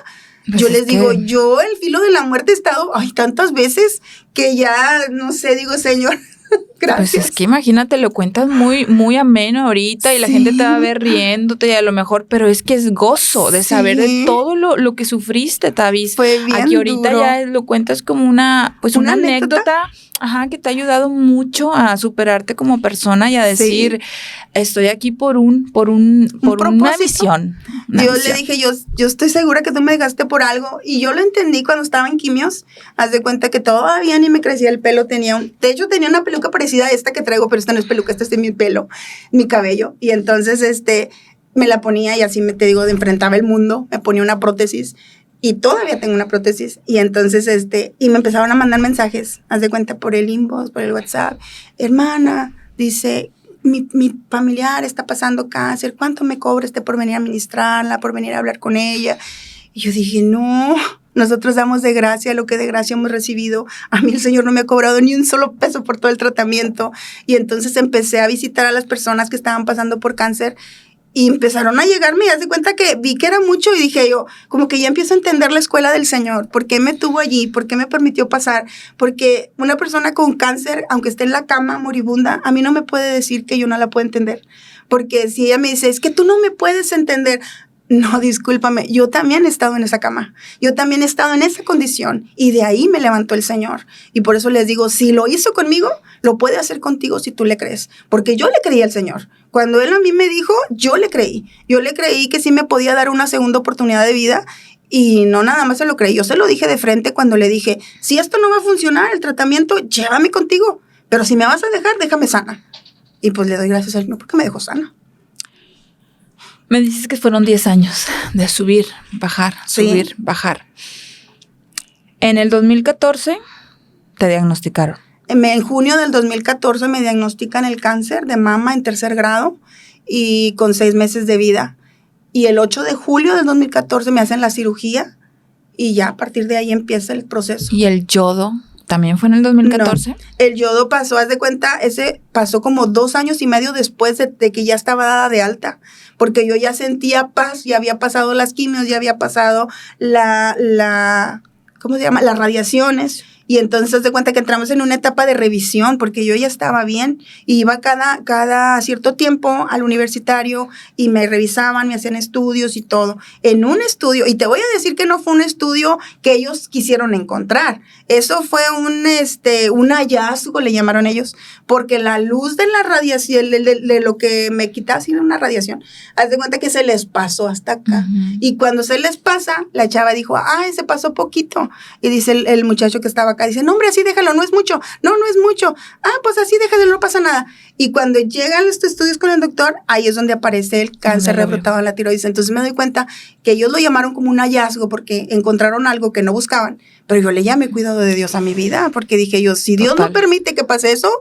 pues yo les digo, yo el filo de la muerte he estado tantas veces que ya, no sé, digo, Señor, gracias. Pues es que imagínate, lo cuentas muy, muy ameno ahorita y la gente te va a ver riéndote y a lo mejor, pero es que es gozo de saber de todo lo que sufriste, Tavis. Fue bien aquí ahorita duro. Ya lo cuentas como una anécdota. Ajá, que te ha ayudado mucho a superarte como persona y a decir, estoy aquí por una visión. Le dije, yo estoy segura que tú me dejaste por algo. Y yo lo entendí cuando estaba en quimios. Haz de cuenta que todavía ni me crecía el pelo. De hecho, tenía una peluca parecida a esta que traigo, pero esta no es peluca, esta es mi pelo, mi cabello. Y entonces, me la ponía y así te digo, enfrentaba el mundo. Me ponía una prótesis. Y todavía tengo una prótesis. Y entonces, y me empezaron a mandar mensajes, haz de cuenta, por el inbox, por el WhatsApp. Hermana, dice, mi familiar está pasando cáncer, ¿cuánto me cobra por venir a administrarla, por venir a hablar con ella? Y yo dije, no, nosotros damos de gracia lo que de gracia hemos recibido. A mí el Señor no me ha cobrado ni un solo peso por todo el tratamiento. Y entonces empecé a visitar a las personas que estaban pasando por cáncer. Y empezaron a llegarme y haz de cuenta que vi que era mucho y dije yo, como que ya empiezo a entender la escuela del Señor. ¿Por qué me tuvo allí? ¿Por qué me permitió pasar? Porque una persona con cáncer, aunque esté en la cama moribunda, a mí no me puede decir que yo no la puedo entender. Porque si ella me dice, es que tú no me puedes entender. No, discúlpame, yo también he estado en esa cama, yo también he estado en esa condición y de ahí me levantó el Señor. Y por eso les digo, si lo hizo conmigo, lo puede hacer contigo si tú le crees, porque yo le creí al Señor. Cuando Él a mí me dijo, yo le creí que sí me podía dar una segunda oportunidad de vida y no nada más se lo creí, yo se lo dije de frente cuando le dije, si esto no va a funcionar, el tratamiento, llévame contigo, pero si me vas a dejar, déjame sana. Y pues le doy gracias al Señor porque me dejó sana. Me dices que fueron 10 años de subir, bajar, subir, bajar. En el 2014 te diagnosticaron. En junio del 2014 me diagnostican el cáncer de mama en 3er grado y con 6 meses de vida. Y el 8 de julio del 2014 me hacen la cirugía y ya a partir de ahí empieza el proceso. ¿Y el yodo también fue en el 2014? No, el yodo pasó, haz de cuenta, ese pasó como 2 años y medio después de que ya estaba dada de alta. Porque yo ya sentía paz, ya había pasado las quimios, ya había pasado ¿cómo se llama? Las radiaciones. Y entonces de cuenta que entramos en una etapa de revisión, porque yo ya estaba bien, y iba cada cierto tiempo al universitario y me revisaban, me hacían estudios y todo. En un estudio, y te voy a decir que no fue un estudio que ellos quisieron encontrar, eso fue un hallazgo, le llamaron ellos, porque la luz de la radiación, de lo que me quitaba, sin una radiación, haz de cuenta que se les pasó hasta acá. Uh-huh. Y cuando se les pasa, la chava dijo, ay, se pasó poquito. Y dice el muchacho que estaba acá, dice, no, hombre, así déjalo, no es mucho. No es mucho. Ah, pues así déjalo, no pasa nada. Y cuando llegan los estudios con el doctor, ahí es donde aparece el cáncer rebrotado en la tiroides. Entonces me doy cuenta que ellos lo llamaron como un hallazgo porque encontraron algo que no buscaban. Pero yo le llamé cuidado de Dios a mi vida, porque dije yo, si Dios no permite que pase eso,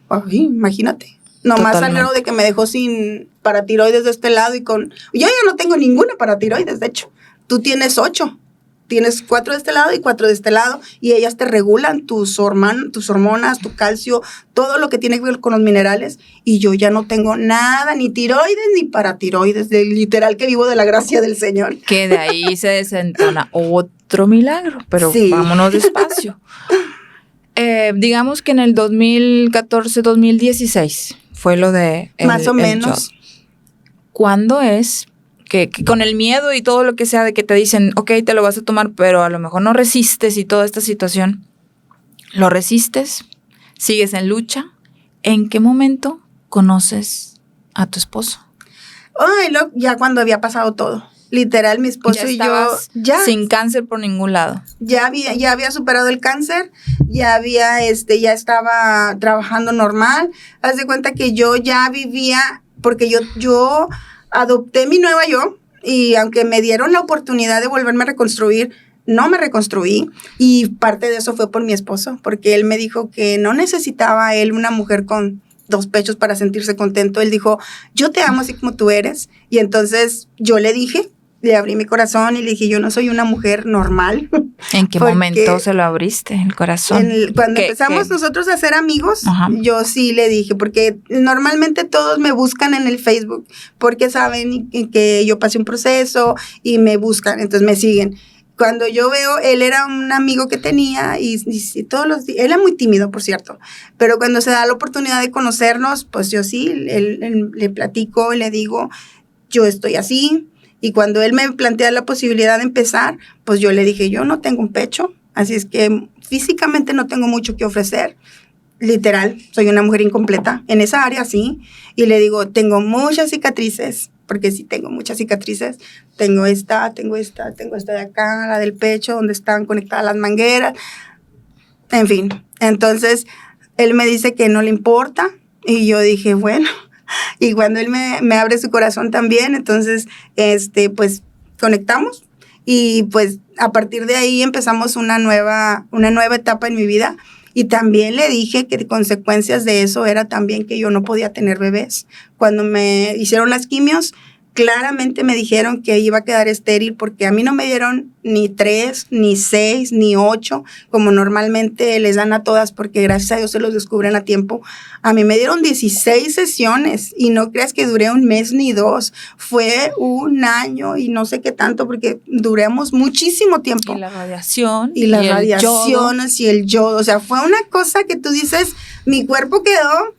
ay, imagínate. Nomás algo de que me dejó sin paratiroides de este lado y yo ya no tengo ninguna paratiroides, de hecho. Tú tienes 8. Tienes 4 de este lado y 4 de este lado, y ellas te regulan tus hormonas, tu calcio, todo lo que tiene que ver con los minerales, y yo ya no tengo nada, ni tiroides ni paratiroides, literal que vivo de la gracia del Señor. Que de ahí se desentona otro milagro, pero sí. Vámonos despacio. Digamos que en el 2014-2016 fue lo de... Más o menos. ¿Cuándo es? Que con el miedo y todo lo que sea de que te dicen, ok, te lo vas a tomar, pero a lo mejor no resistes y toda esta situación, lo resistes, sigues en lucha. ¿En qué momento conoces a tu esposo? Ay, ya cuando había pasado todo. Literal, mi esposo y yo ya sin cáncer por ningún lado. Ya había superado el cáncer, ya estaba trabajando normal. Haz de cuenta que yo ya vivía, porque yo adopté mi nueva yo, y aunque me dieron la oportunidad de volverme a reconstruir, no me reconstruí, y parte de eso fue por mi esposo, porque él me dijo que no necesitaba él una mujer con 2 pechos para sentirse contento. Él dijo, yo te amo así como tú eres, y entonces yo le abrí mi corazón y le dije, yo no soy una mujer normal. ¿En qué momento se lo abriste, el corazón? Cuando empezamos nosotros a ser amigos, ajá, yo sí le dije, porque normalmente todos me buscan en el Facebook, porque saben que yo pasé un proceso y me buscan, entonces me siguen. Cuando yo veo, él era un amigo que tenía y todos los días, él era muy tímido, por cierto, pero cuando se da la oportunidad de conocernos, pues yo sí, él le platico, le digo, yo estoy así. Y cuando él me plantea la posibilidad de empezar, pues yo le dije, yo no tengo un pecho, así es que físicamente no tengo mucho que ofrecer. Literal, soy una mujer incompleta en esa área, sí. Y le digo, tengo muchas cicatrices, porque sí tengo muchas cicatrices. Tengo esta de acá, la del pecho, donde están conectadas las mangueras. En fin, entonces él me dice que no le importa, y yo dije, bueno. Y cuando él me abre su corazón también, entonces, pues, conectamos. Y, pues, a partir de ahí empezamos una nueva etapa en mi vida. Y también le dije que consecuencias de eso era también que yo no podía tener bebés. Cuando me hicieron las quimios, claramente me dijeron que iba a quedar estéril, porque a mí no me dieron ni 3, ni 6, ni 8, como normalmente les dan a todas, porque gracias a Dios se los descubren a tiempo. A mí me dieron 16 sesiones, y no creas que duré 1 mes ni 2, fue 1 año y no sé qué tanto, porque duramos muchísimo tiempo. Y la radiación. Y las radiaciones y el yodo, o sea, fue una cosa que tú dices, mi cuerpo quedó,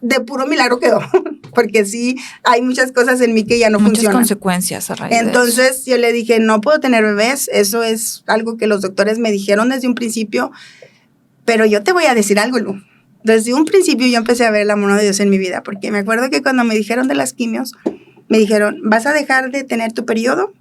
de puro milagro quedó, porque sí, hay muchas cosas en mí que ya no funcionan. Muchas consecuencias a raíz de eso. Entonces yo le dije, no puedo tener bebés, eso es algo que los doctores me dijeron desde un principio, pero yo te voy a decir algo, Lu. Desde un principio yo empecé a ver la mano de Dios en mi vida, porque me acuerdo que cuando me dijeron de las quimios, me dijeron, vas a dejar de tener tu periodo,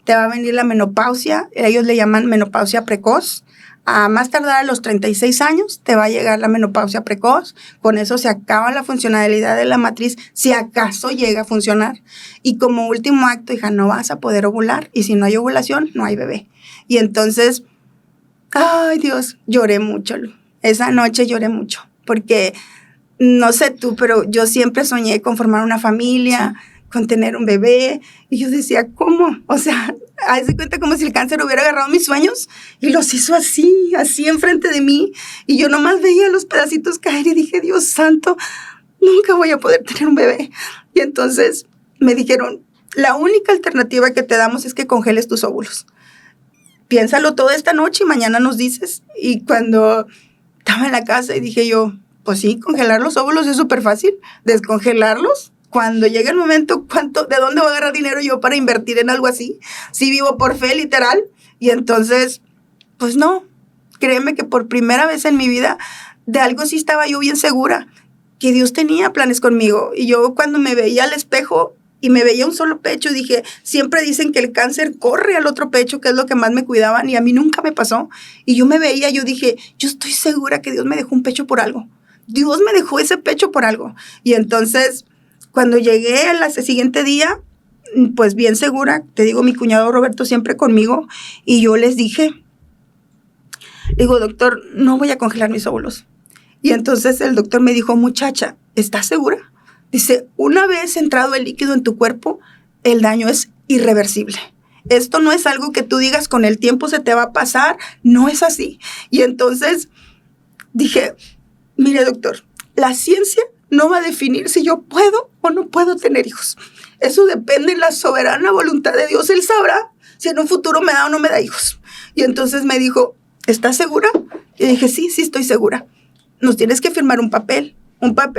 te va a venir la menopausia, ellos le llaman menopausia precoz. A más tardar a los 36 años te va a llegar la menopausia precoz. Con eso se acaba la funcionalidad de la matriz, si acaso llega a funcionar. Y como último acto, hija, no vas a poder ovular. Y si no hay ovulación, no hay bebé. Y entonces, ay Dios, lloré mucho. Esa noche lloré mucho. Porque, no sé tú, pero yo siempre soñé con formar una familia, con tener un bebé. Y yo decía, ¿cómo? O sea, haz de cuenta como si el cáncer hubiera agarrado mis sueños y los hizo así enfrente de mí. Y yo nomás veía los pedacitos caer y dije, Dios santo, nunca voy a poder tener un bebé. Y entonces me dijeron, la única alternativa que te damos es que congeles tus óvulos. piénsalo toda esta noche y mañana nos dices. Y cuando estaba en la casa y dije yo, pues sí, congelar los óvulos es súper fácil, descongelarlos. Cuando llegue el momento, ¿de dónde voy a agarrar dinero yo para invertir en algo así? Sí vivo por fe, literal. Y entonces, pues no, créeme que por primera vez en mi vida, de algo sí estaba yo bien segura, que Dios tenía planes conmigo. Y yo cuando me veía al espejo y me veía un solo pecho, dije, siempre dicen que el cáncer corre al otro pecho, que es lo que más me cuidaban, y a mí nunca me pasó. Y yo me veía, yo dije, yo estoy segura que Dios me dejó un pecho por algo. Dios me dejó ese pecho por algo. Y entonces, cuando llegué al siguiente día, pues bien segura, te digo, mi cuñado Roberto siempre conmigo, y yo les dije, digo, doctor, no voy a congelar mis óvulos. Y entonces el doctor me dijo, muchacha, ¿estás segura? Dice, una vez entrado el líquido en tu cuerpo, el daño es irreversible. Esto no es algo que tú digas con el tiempo se te va a pasar, no es así. Y entonces dije, mire doctor, la ciencia no va a definir si yo puedo o no puedo tener hijos. Eso depende de la soberana voluntad de Dios. Él sabrá si en un futuro me da o no me da hijos. Y entonces me dijo, ¿estás segura? Y dije, sí, estoy segura. Nos tienes que firmar un papel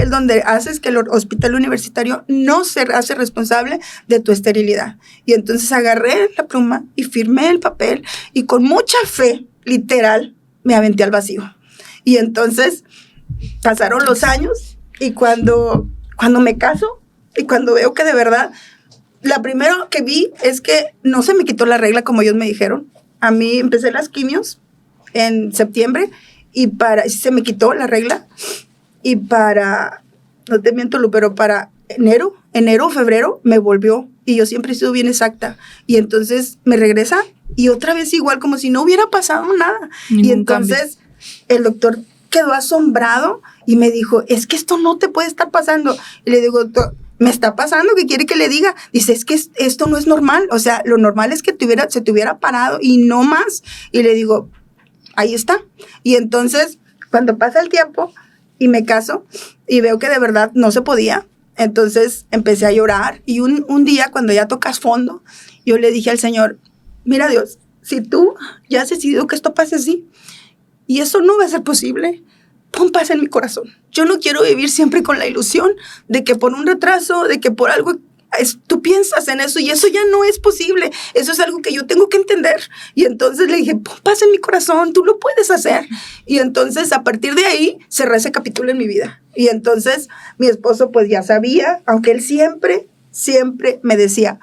donde haces que el hospital universitario no se hace responsable de tu esterilidad. Y entonces agarré la pluma y firmé el papel y con mucha fe, literal, me aventé al vacío. Y entonces pasaron los años y cuando me caso y cuando veo que de verdad, la primera que vi es que no se me quitó la regla como ellos me dijeron. A mí empecé las quimios en septiembre y se me quitó la regla. Y no te miento, Lu, pero para enero, febrero, me volvió. Y yo siempre he sido bien exacta. Y entonces me regresa y otra vez igual, como si no hubiera pasado nada. Y entonces el doctor quedó asombrado y me dijo, es que esto no te puede estar pasando. Y le digo, doctor, me está pasando, ¿qué quiere que le diga? Dice, es que esto no es normal. O sea, lo normal es que se te hubiera parado y no más. Y le digo, ahí está. Y entonces, cuando pasa el tiempo y me caso y veo que de verdad no se podía, entonces empecé a llorar y un día cuando ya tocas fondo, yo le dije al Señor, mira Dios, si tú ya has decidido que esto pase así y eso no va a ser posible, pon paz en mi corazón. Yo no quiero vivir siempre con la ilusión de que por un retraso, de que por algo tú piensas en eso y eso ya no es posible. Eso es algo que yo tengo que entender. Y entonces le dije, pon paz en mi corazón, tú lo puedes hacer. Y entonces a partir de ahí cerré ese capítulo en mi vida. Y entonces mi esposo pues ya sabía, aunque él siempre me decía,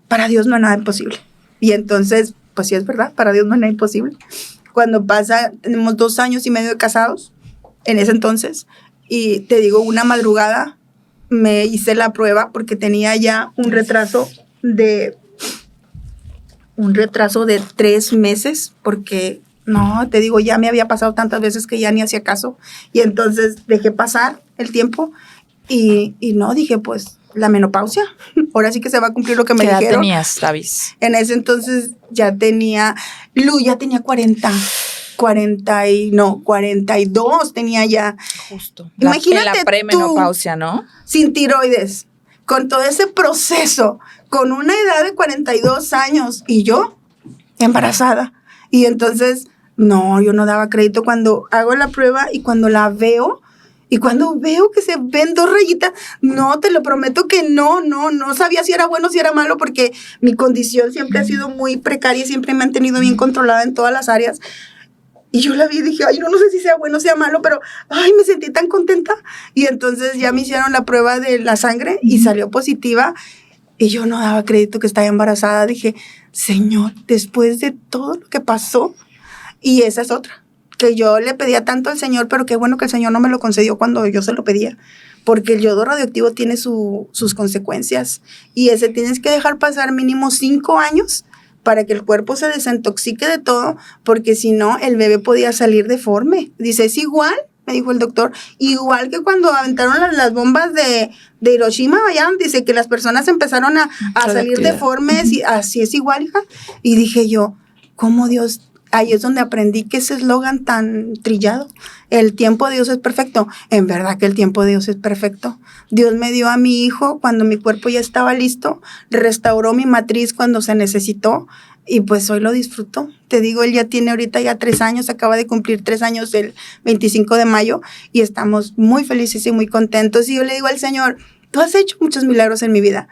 para Dios no hay nada imposible. Y entonces, pues sí es verdad, para Dios no hay nada imposible. Cuando tenemos 2 años y medio de casados, en ese entonces, y te digo, una madrugada me hice la prueba porque tenía ya un retraso de 3 meses, porque no, te digo, ya me había pasado tantas veces que ya ni hacía caso, y entonces dejé pasar el tiempo y no, dije, pues, la menopausia, ahora sí que se va a cumplir lo que me dijeron. ¿Qué edad tenías, Davis? En ese entonces ya tenía 42 tenía ya. Justo. Imagínate la premenopausia, ¿no? Sin tiroides, con todo ese proceso, con una edad de 42 años y yo embarazada. Y entonces, no, yo no daba crédito cuando hago la prueba y cuando la veo. Y cuando veo que se ven 2 rayitas, no, te lo prometo que no sabía si era bueno o si era malo, porque mi condición siempre ha sido muy precaria y siempre me han tenido bien controlada en todas las áreas. Y yo la vi y dije, ay, no sé si sea bueno o sea malo, pero, ay, me sentí tan contenta. Y entonces ya me hicieron la prueba de la sangre y salió positiva. Y yo no daba crédito que estaba embarazada. Dije, Señor, después de todo lo que pasó, y esa es otra, que yo le pedía tanto al Señor, pero qué bueno que el Señor no me lo concedió cuando yo se lo pedía, porque el yodo radioactivo tiene sus consecuencias, y ese tienes que dejar pasar mínimo 5 años para que el cuerpo se desintoxique de todo, porque si no, el bebé podía salir deforme. Dice, es igual, me dijo el doctor, igual que cuando aventaron las bombas de Hiroshima, vayan, dice que las personas empezaron a salir deformes, y así es igual, hija. Y dije yo, ¿cómo Dios ahí es donde aprendí que ese eslogan tan trillado, el tiempo de Dios es perfecto. En verdad que el tiempo de Dios es perfecto. Dios me dio a mi hijo cuando mi cuerpo ya estaba listo, restauró mi matriz cuando se necesitó y pues hoy lo disfruto. Te digo, él ya tiene ahorita ya 3 años, acaba de cumplir 3 años el 25 de mayo y estamos muy felices y muy contentos. Y yo le digo al Señor, tú has hecho muchos milagros en mi vida,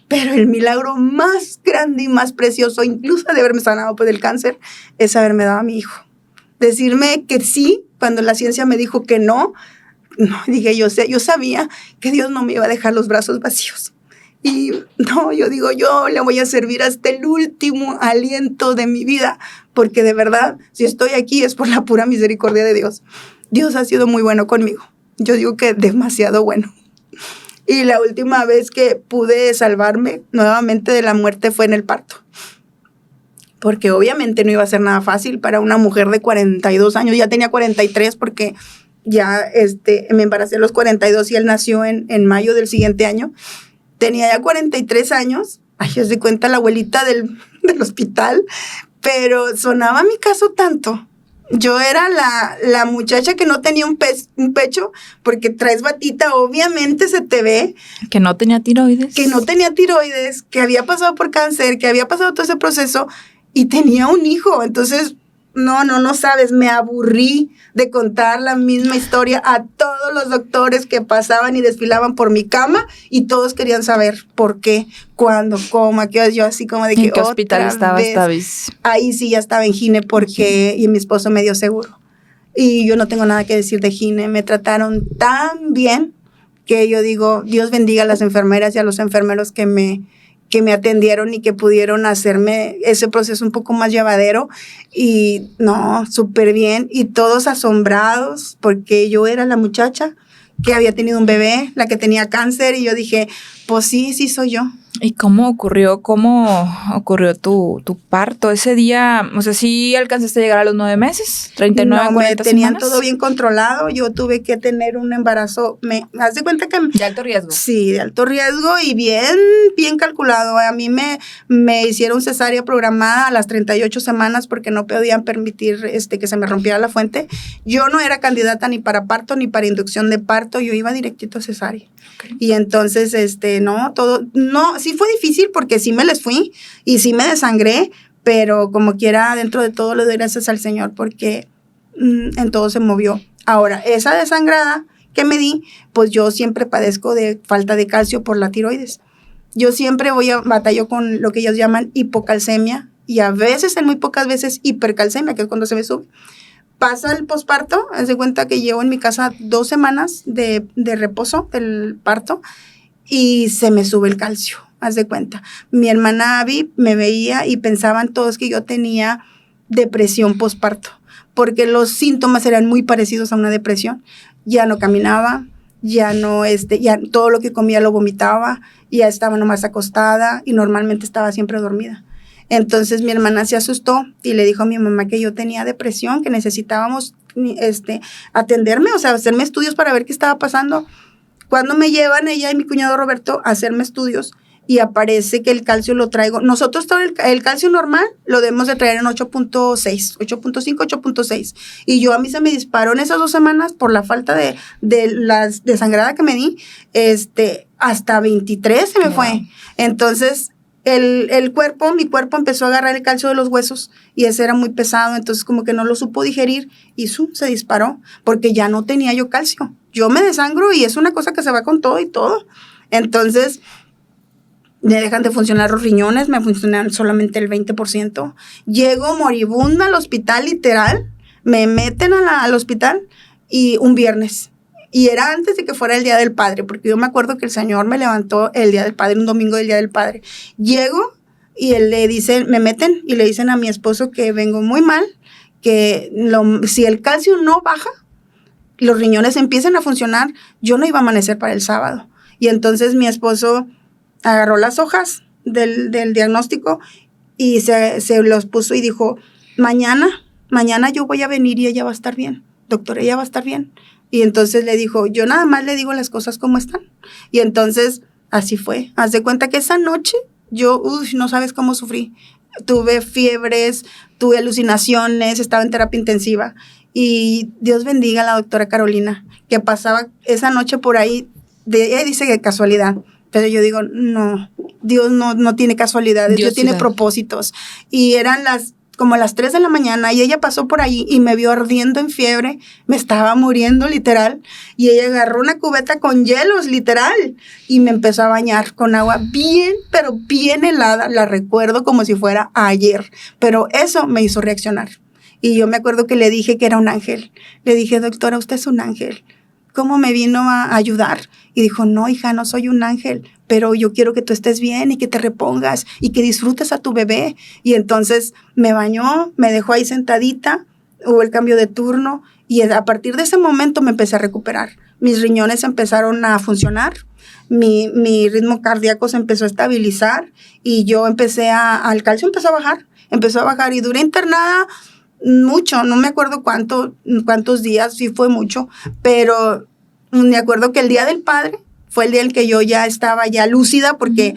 pero el milagro más grande y más precioso, incluso de haberme sanado por el cáncer, es haberme dado a mi hijo. Decirme que sí, cuando la ciencia me dijo que no, dije, yo sabía que Dios no me iba a dejar los brazos vacíos. Y no, yo digo, yo le voy a servir hasta el último aliento de mi vida, porque de verdad, si estoy aquí es por la pura misericordia de Dios. Dios ha sido muy bueno conmigo. Yo digo que demasiado bueno. Y la última vez que pude salvarme nuevamente de la muerte fue en el parto. Porque obviamente no iba a ser nada fácil para una mujer de 42 años. Ya tenía 43 porque ya me embaracé a los 42 y él nació en mayo del siguiente año. Tenía ya 43 años. Ay, ya se cuenta la abuelita del hospital. Pero sonaba mi caso tanto. Yo era la muchacha que no tenía un pecho, porque traes batita, obviamente se te ve. Que no tenía tiroides. Que había pasado por cáncer, que había pasado todo ese proceso y tenía un hijo. Entonces, no sabes, me aburrí de contar la misma historia a todos los doctores que pasaban y desfilaban por mi cama y todos querían saber por qué, cuándo, cómo, a qué hora. Yo así como de que ¿en qué hospital estaba esta vez? Ahí sí ya estaba en Gine porque y mi esposo me dio seguro. Y yo no tengo nada que decir de Gine, me trataron tan bien que yo digo, Dios bendiga a las enfermeras y a los enfermeros que me atendieron y que pudieron hacerme ese proceso un poco más llevadero. Y no, súper bien. Y todos asombrados porque yo era la muchacha que había tenido un bebé, la que tenía cáncer. Y yo dije, pues sí soy yo. ¿Y cómo ocurrió tu parto ese día? O sea, ¿sí alcanzaste a llegar a los 9 meses? 39, no, 40 me tenían semanas. todo bien controlado. Yo tuve que tener un embarazo. Haz de cuenta que... ¿De alto riesgo? Sí, de alto riesgo y bien calculado. A mí me hicieron cesárea programada a las 38 semanas porque no podían permitir que se me rompiera la fuente. Yo no era candidata ni para parto ni para inducción de parto. Yo iba directito a cesárea. Okay. Y entonces, sí fue difícil porque sí me les fui y sí me desangré, pero como quiera, dentro de todo le doy gracias al Señor porque en todo se movió. Ahora, esa desangrada que me pues yo siempre padezco de falta de calcio por la tiroides. Yo siempre batallo con lo que ellos llaman hipocalcemia y a veces, en muy pocas veces, hipercalcemia, que es cuando se me sube. Pasa el posparto, haz de cuenta que llevo en mi casa 2 semanas de reposo del parto y se me sube el calcio, haz de cuenta. Mi hermana Abby me veía y pensaban todos que yo tenía depresión posparto, porque los síntomas eran muy parecidos a una depresión. Ya no caminaba, ya todo lo que comía lo vomitaba, ya estaba nomás acostada y normalmente estaba siempre dormida. Entonces mi hermana se asustó y le dijo a mi mamá que yo tenía depresión, que necesitábamos atenderme, o sea, hacerme estudios para ver qué estaba pasando. Cuando me llevan ella y mi cuñado Roberto a hacerme estudios y aparece que el calcio lo traigo, nosotros todo el calcio normal lo debemos de traer en 8.6, 8.5, 8.6. Y yo a mí se me disparó en esas 2 semanas por la falta de la desangrada que me di, hasta 23 se me fue. Entonces, mi cuerpo empezó a agarrar el calcio de los huesos y ese era muy pesado, entonces como que no lo supo digerir y se disparó porque ya no tenía yo calcio. Yo me desangro y es una cosa que se va con todo y todo. Entonces, me dejan de funcionar los riñones, me funcionan solamente el 20%. Llego moribunda al hospital, literal, me meten al hospital y un viernes. Y era antes de que fuera el Día del Padre, porque yo me acuerdo que el Señor me levantó el Día del Padre, un domingo del Día del Padre. Llego y me meten y le dicen a mi esposo que vengo muy mal, que si el calcio no baja, los riñones empiezan a funcionar, yo no iba a amanecer para el sábado. Y entonces mi esposo agarró las hojas del diagnóstico y se los puso y dijo, mañana yo voy a venir y ella va a estar bien. Doctor, ella va a estar bien. Y entonces le dijo, yo nada más le digo las cosas como están. Y entonces así fue. Haz de cuenta que esa noche yo, no sabes cómo sufrí. tuve fiebres, tuve alucinaciones, estaba en terapia intensiva. Y Dios bendiga a la doctora Carolina, que pasaba esa noche por ahí, ella dice que casualidad, pero yo digo, no, Dios no tiene casualidades, Dios tiene propósitos. Y eran como las 3 de la mañana y ella pasó por ahí y me vio ardiendo en fiebre, me estaba muriendo literal, y ella agarró una cubeta con hielos literal y me empezó a bañar con agua bien, pero bien helada, la recuerdo como si fuera ayer, pero eso me hizo reaccionar. Y yo me acuerdo que le dije que era un ángel, le dije, doctora, usted es un ángel, ¿cómo me vino a ayudar? Y dijo, no, hija, no soy un ángel, pero yo quiero que tú estés bien y que te repongas y que disfrutes a tu bebé. Y entonces me bañó, me dejó ahí sentadita, hubo el cambio de turno y a partir de ese momento me empecé a recuperar. Mis riñones empezaron a funcionar, mi ritmo cardíaco se empezó a estabilizar y yo el calcio empezó a bajar y duré internada mucho, no me acuerdo cuántos días, sí fue mucho, pero me acuerdo que el Día del Padre fue el día en que yo ya estaba ya lúcida porque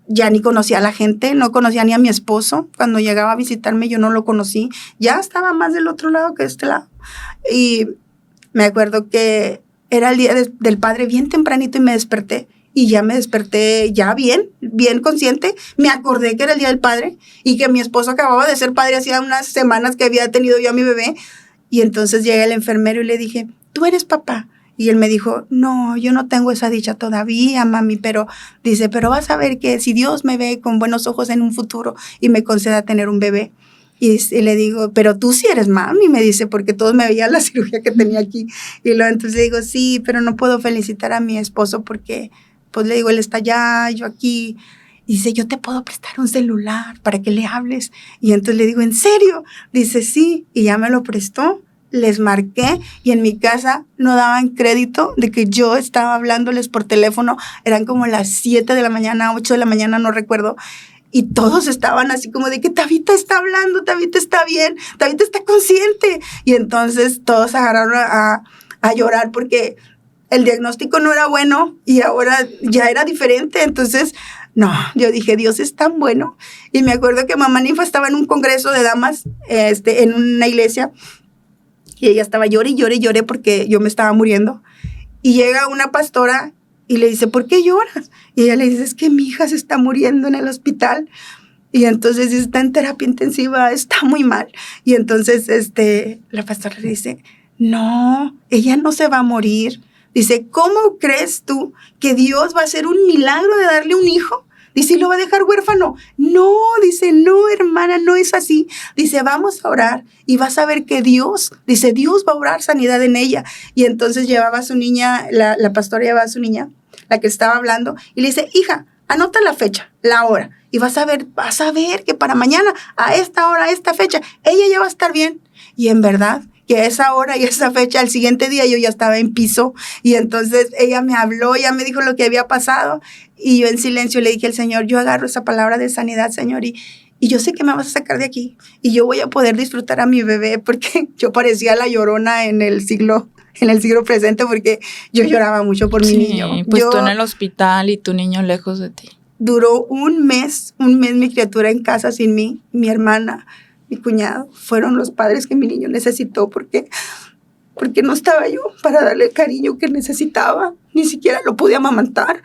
ya ni conocía a la gente, no conocía ni a mi esposo. Cuando llegaba a visitarme yo no lo conocí, ya estaba más del otro lado que de este lado. Y me acuerdo que era el Día del Padre bien tempranito y me desperté. Y ya me desperté ya bien consciente. Me acordé que era el Día del Padre y que mi esposo acababa de ser padre hacía unas semanas que había tenido yo a mi bebé. Y entonces llegué al enfermero y le dije, ¿tú eres papá? Y él me dijo, no, yo no tengo esa dicha todavía, mami, pero vas a ver que si Dios me ve con buenos ojos en un futuro y me conceda tener un bebé. Y le digo, pero tú sí eres mami, me dice, porque todos me veían la cirugía que tenía aquí. Y luego entonces le digo, sí, pero no puedo felicitar a mi esposo porque, pues le digo, él está allá, yo aquí. Y dice, yo te puedo prestar un celular para que le hables. Y entonces le digo, ¿en serio? Dice, sí, y ya me lo prestó. Les marqué y en mi casa no daban crédito de que yo estaba hablándoles por teléfono. Eran como las 7 de la mañana, 8 de la mañana, no recuerdo. Y todos estaban así como de que Tabita está hablando, Tabita está bien, Tabita está consciente. Y entonces todos agarraron a llorar porque el diagnóstico no era bueno y ahora ya era diferente. Entonces, no, yo dije, Dios es tan bueno. Y me acuerdo que mamá Ninfa estaba en un congreso de damas en una iglesia. Y ella estaba llore porque yo me estaba muriendo. Y llega una pastora y le dice, ¿por qué lloras? Y ella le dice, es que mi hija se está muriendo en el hospital. Y entonces está en terapia intensiva, está muy mal. Y entonces la pastora le dice, no, ella no se va a morir. Dice, ¿cómo crees tú que Dios va a hacer un milagro de darle un hijo? Dice, ¿y lo va a dejar huérfano? No, dice, no, hermana, no es así. Dice, vamos a orar y vas a ver que Dios va a obrar sanidad en ella. Y entonces llevaba a su niña, la pastora llevaba a su niña, la que estaba hablando, y le dice, hija, anota la fecha, la hora, y vas a ver que para mañana, a esta hora, a esta fecha, ella ya va a estar bien. Y en verdad, que a esa hora y a esa fecha, al siguiente día yo ya estaba en piso, y entonces ella me habló, ya me dijo lo que había pasado, y yo en silencio le dije al Señor, yo agarro esa palabra de sanidad, Señor, y yo sé que me vas a sacar de aquí, y yo voy a poder disfrutar a mi bebé, porque yo parecía la Llorona en el siglo presente, porque yo lloraba mucho por mi niño. Pues tú en el hospital y tu niño lejos de ti. Duró un mes mi criatura en casa sin mí, mi hermana, mi cuñado, fueron los padres que mi niño necesitó porque no estaba yo para darle el cariño que necesitaba, ni siquiera lo pude amamantar.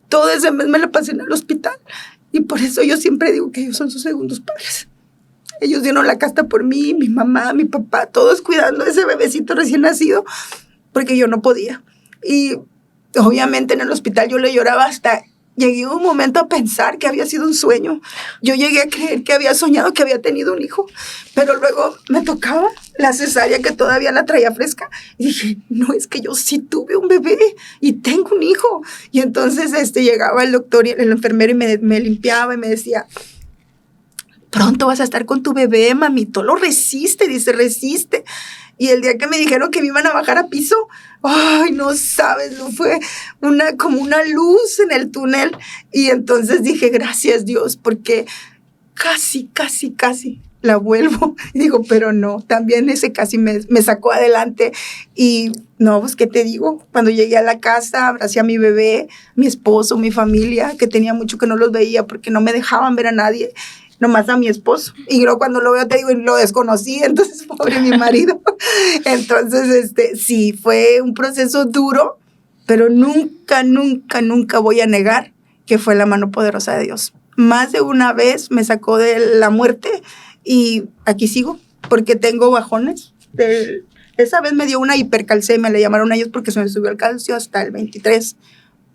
Todo ese mes me lo pasé en el hospital y por eso yo siempre digo que ellos son sus segundos padres. Ellos dieron la casta por mí, mi mamá, mi papá, todos cuidando a ese bebecito recién nacido porque yo no podía. Y obviamente en el hospital yo le lloraba hasta... Llegué un momento a pensar que había sido un sueño. Yo llegué a creer que había soñado que había tenido un hijo, pero luego me tocaba la cesárea que todavía la traía fresca y dije, no, es que yo sí tuve un bebé y tengo un hijo. Y entonces llegaba el doctor y el enfermero y me limpiaba y me decía, pronto vas a estar con tu bebé, mamito, lo resiste, dice, resiste. Y el día que me dijeron que me iban a bajar a piso, ay, no sabes, fue como una luz en el túnel. Y entonces dije, gracias Dios, porque casi la vuelvo. Y digo, pero no, también ese casi me sacó adelante. Y no, pues, ¿qué te digo? Cuando llegué a la casa, abracé a mi bebé, mi esposo, mi familia, que tenía mucho que no los veía porque no me dejaban ver a nadie. nomás a mi esposo. Y luego cuando lo veo, te digo, lo desconocí, entonces pobre mi marido. Entonces, sí, fue un proceso duro, pero nunca voy a negar que fue la mano poderosa de Dios. Más de una vez me sacó de la muerte y aquí sigo, porque tengo bajones. Esa vez me dio una hipercalcemia, le llamaron a ellos porque se me subió el calcio hasta el 23.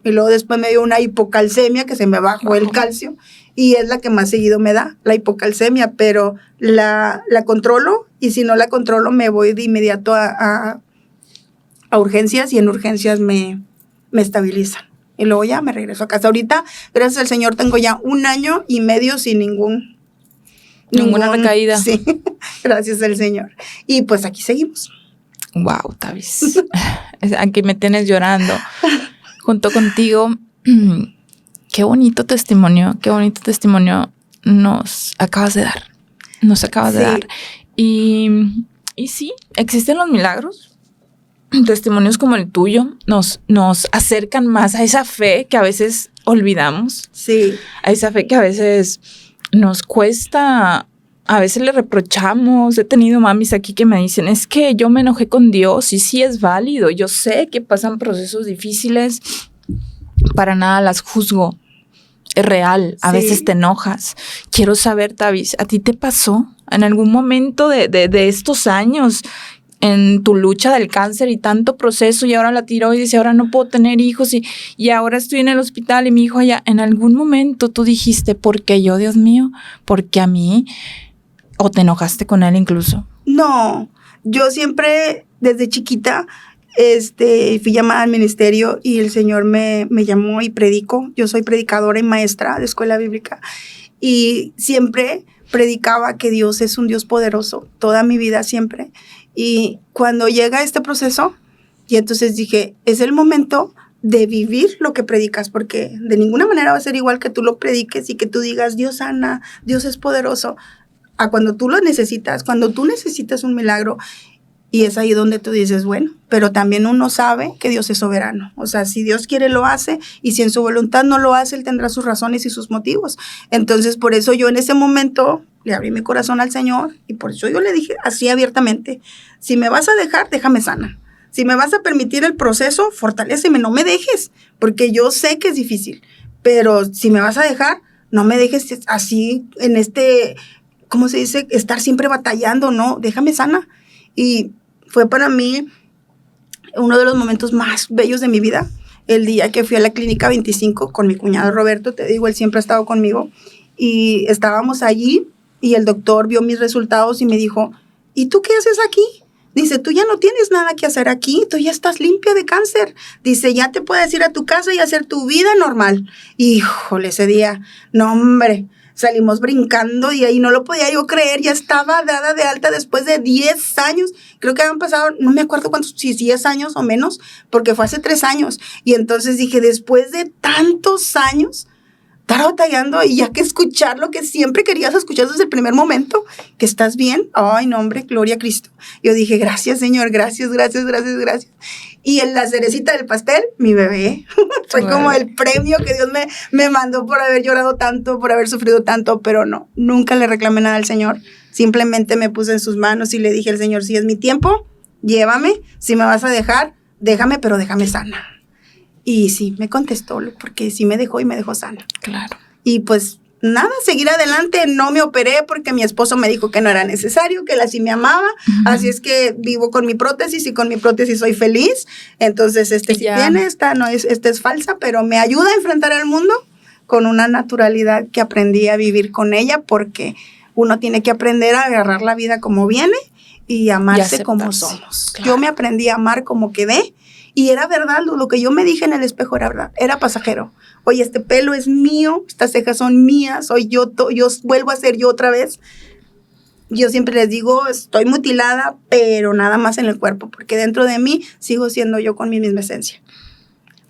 Y luego después me dio una hipocalcemia, que se me bajó el calcio, y es la que más seguido me da, la hipocalcemia, pero la controlo, y si no la controlo me voy de inmediato a urgencias, y en urgencias me estabilizan. Y luego ya me regreso a casa. Ahorita, gracias al Señor, tengo ya 1 año y medio sin ninguna recaída. Sí, gracias al Señor. Y pues aquí seguimos. Wow, Tavis. Aquí me tienes llorando. Junto contigo, qué bonito testimonio nos acabas de dar. Y sí, existen los milagros. Testimonios como el tuyo nos acercan más a esa fe que a veces olvidamos. Sí. A esa fe que a veces nos cuesta, a veces le reprochamos. He tenido mamis aquí que me dicen, es que yo me enojé con Dios, y sí es válido. Yo sé que pasan procesos difíciles, para nada las juzgo. Es real, a veces te enojas. Quiero saber, Tavis, ¿a ti te pasó en algún momento de estos años en tu lucha del cáncer y tanto proceso, y ahora la tiroides, y ahora no puedo tener hijos, y ahora estoy en el hospital y mi hijo allá? ¿En algún momento tú dijiste, ¿por qué yo, Dios mío? ¿Por qué a mí? ¿O te enojaste con él incluso? No, yo siempre, desde chiquita, fui llamada al ministerio y el Señor me llamó y predico. Yo soy predicadora y maestra de escuela bíblica, y siempre predicaba que Dios es un Dios poderoso, toda mi vida siempre. Y cuando llega este proceso, y entonces dije, es el momento de vivir lo que predicas, porque de ninguna manera va a ser igual que tú lo prediques y que tú digas, Dios sana, Dios es poderoso, a cuando tú lo necesitas, cuando tú necesitas un milagro. Y es ahí donde tú dices, bueno, pero también uno sabe que Dios es soberano. O sea, si Dios quiere, lo hace, y si en su voluntad no lo hace, Él tendrá sus razones y sus motivos. Entonces, por eso yo en ese momento le abrí mi corazón al Señor, y por eso yo le dije así abiertamente, si me vas a dejar, déjame sana. Si me vas a permitir el proceso, fortaléceme, no me dejes, porque yo sé que es difícil, pero si me vas a dejar, no me dejes así en ¿cómo se dice? Estar siempre batallando, no, déjame sana. Y fue para mí uno de los momentos más bellos de mi vida, el día que fui a la clínica 25 con mi cuñado Roberto. Te digo, él siempre ha estado conmigo, y estábamos allí, y el doctor vio mis resultados y me dijo, ¿y tú qué haces aquí? Dice, tú ya no tienes nada que hacer aquí, tú ya estás limpia de cáncer. Dice, ya te puedes ir a tu casa y hacer tu vida normal. Híjole, ese día, no hombre, salimos brincando, y ahí no lo podía yo creer. Ya estaba dada de alta después de 10 años. Creo que habían pasado, no me acuerdo cuántos, si 10 años o menos, porque fue hace 3 años. Y entonces dije, después de tantos años, estar batallando, y ya que escuchar lo que siempre querías escuchar desde el primer momento, que estás bien. Ay, no, hombre, gloria a Cristo. Yo dije, gracias, Señor, gracias. Y en la cerecita del pastel, mi bebé. Fue como el premio que Dios me mandó por haber llorado tanto, por haber sufrido tanto, pero no, nunca le reclamé nada al Señor. Simplemente me puse en sus manos y le dije al Señor, si es mi tiempo, llévame. Si me vas a dejar, déjame, pero déjame sana. Y sí, me contestó, porque sí me dejó, y me dejó sana. Claro. Y pues nada, seguir adelante. No me operé porque mi esposo me dijo que no era necesario, que él así me amaba. Uh-huh. Así es que vivo con mi prótesis, y con mi prótesis soy feliz. Entonces, sí tiene, esta es falsa, pero me ayuda a enfrentar al mundo con una naturalidad que aprendí a vivir con ella, porque uno tiene que aprender a agarrar la vida como viene y amarse como somos. Claro. Yo me aprendí a amar como quedé. Y era verdad, lo que yo me dije en el espejo era verdad, era pasajero. Oye, este pelo es mío, estas cejas son mías, soy yo vuelvo a ser yo otra vez. Yo siempre les digo, estoy mutilada, pero nada más en el cuerpo, porque dentro de mí sigo siendo yo con mi misma esencia.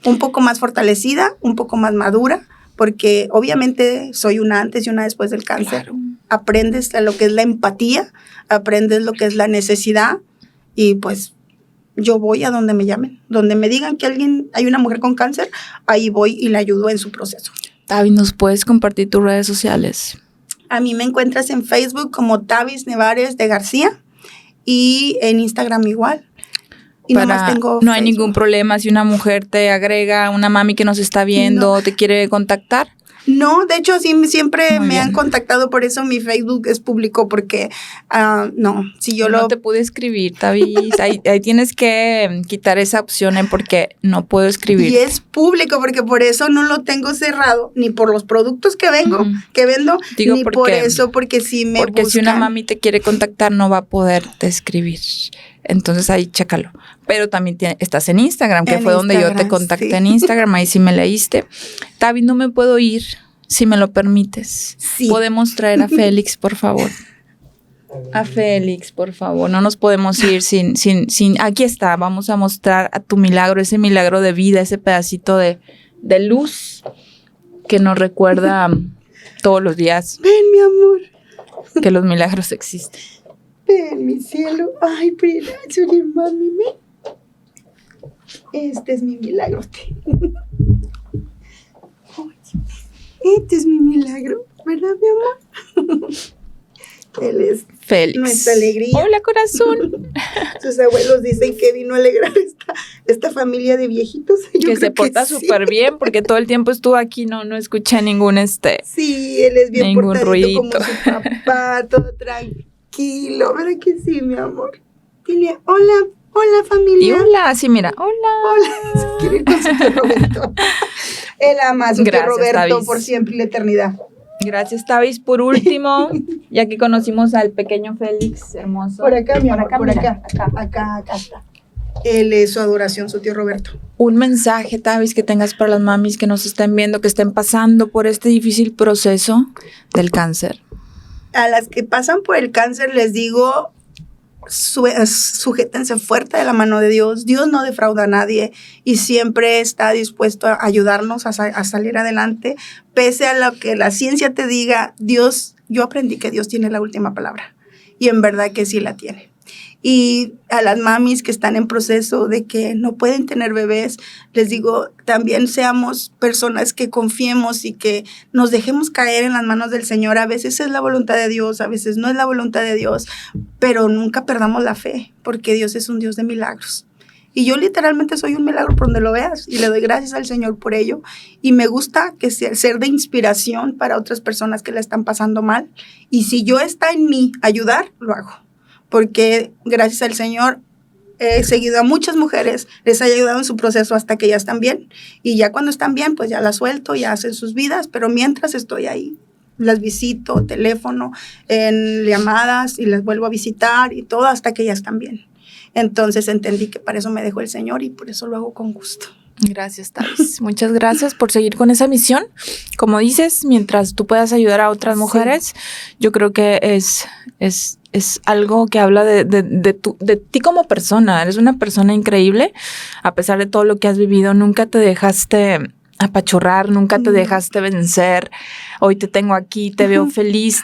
Un poco más fortalecida, un poco más madura, porque obviamente soy una antes y una después del cáncer. Claro. Aprendes lo que es la empatía, aprendes lo que es la necesidad, y pues yo voy a donde me llamen, donde me digan que hay una mujer con cáncer, ahí voy y la ayudo en su proceso. Tavi, ¿nos puedes compartir tus redes sociales? A mí me encuentras en Facebook como Tavis Nevares de García y en Instagram igual. Y nomás tengo no hay ningún problema si una mujer te agrega, una mami que nos está viendo, te quiere contactar. No, de hecho sí, siempre me han contactado, por eso mi Facebook es público, porque si yo no te pude escribir, Tavis, ahí tienes que quitar esa opción porque no puedo escribir. Y es público, porque por eso no lo tengo cerrado, ni por los productos que vendo, Digo, ni por eso, porque si me Porque buscan. Si una mami te quiere contactar, no va a poderte escribir. Entonces ahí chécalo. Pero también estás en Instagram, que fue donde yo te contacté, sí. En Instagram, ahí sí me leíste. Tavis, no me puedo ir, si me lo permites. Sí. Podemos traer a Félix, por favor. A Félix, por favor. No nos podemos ir sin. Aquí está, vamos a mostrar a tu milagro, ese milagro de vida, ese pedacito de luz que nos recuerda todos los días. Ven, mi amor. Que los milagros existen. Ven, mi cielo. Ay, pedazo de mami. Este es mi milagro. Este es mi milagro, ¿verdad, mi amor? Él es Félix, nuestra alegría. Hola, corazón. Sus abuelos dicen que vino a alegrar esta familia de viejitos. Que se porta súper bien, porque todo el tiempo estuvo aquí, no escuché ningún Sí, él es bien ningún portadito ruidito. como su papá, todo tranquilo. ¿Verdad que sí, mi amor? Dile, hola familia. Y hola, sí, mira, hola. Hola, se quiere ir con su tío Roberto. Él ama a su tío Roberto, Tavis, por siempre y la eternidad. Gracias, Tavis. Por último, ya que conocimos al pequeño Félix, hermoso. Por acá, mi amor, por acá. Acá está. Él es su adoración, su tío Roberto. Un mensaje, Tavis, que tengas para las mamis que nos estén viendo, que estén pasando por este difícil proceso del cáncer. A las que pasan por el cáncer les digo, sujétense fuerte de la mano de Dios. Dios no defrauda a nadie y siempre está dispuesto a ayudarnos a salir adelante. Pese a lo que la ciencia te diga, yo aprendí que Dios tiene la última palabra y en verdad que sí la tiene. Y a las mamis que están en proceso de que no pueden tener bebés, les digo, también seamos personas que confiemos y que nos dejemos caer en las manos del Señor. A veces es la voluntad de Dios, a veces no es la voluntad de Dios, pero nunca perdamos la fe, porque Dios es un Dios de milagros. Y yo literalmente soy un milagro por donde lo veas y le doy gracias al Señor por ello. Y me gusta que ser de inspiración para otras personas que la están pasando mal. Y si yo está en mí ayudar, lo hago. Porque gracias al Señor he seguido a muchas mujeres, les he ayudado en su proceso hasta que ya están bien. Y ya cuando están bien, pues ya las suelto, ya hacen sus vidas, pero mientras estoy ahí, las visito, teléfono, en llamadas y las vuelvo a visitar y todo hasta que ya están bien. Entonces entendí que para eso me dejó el Señor y por eso lo hago con gusto. Gracias, Tavis. Muchas gracias por seguir con esa misión. Como dices, mientras tú puedas ayudar a otras mujeres, yo creo que es algo que habla de ti como persona. Eres una persona increíble. A pesar de todo lo que has vivido, nunca te dejaste apachurrar, nunca te dejaste vencer. Hoy te tengo aquí, te veo feliz,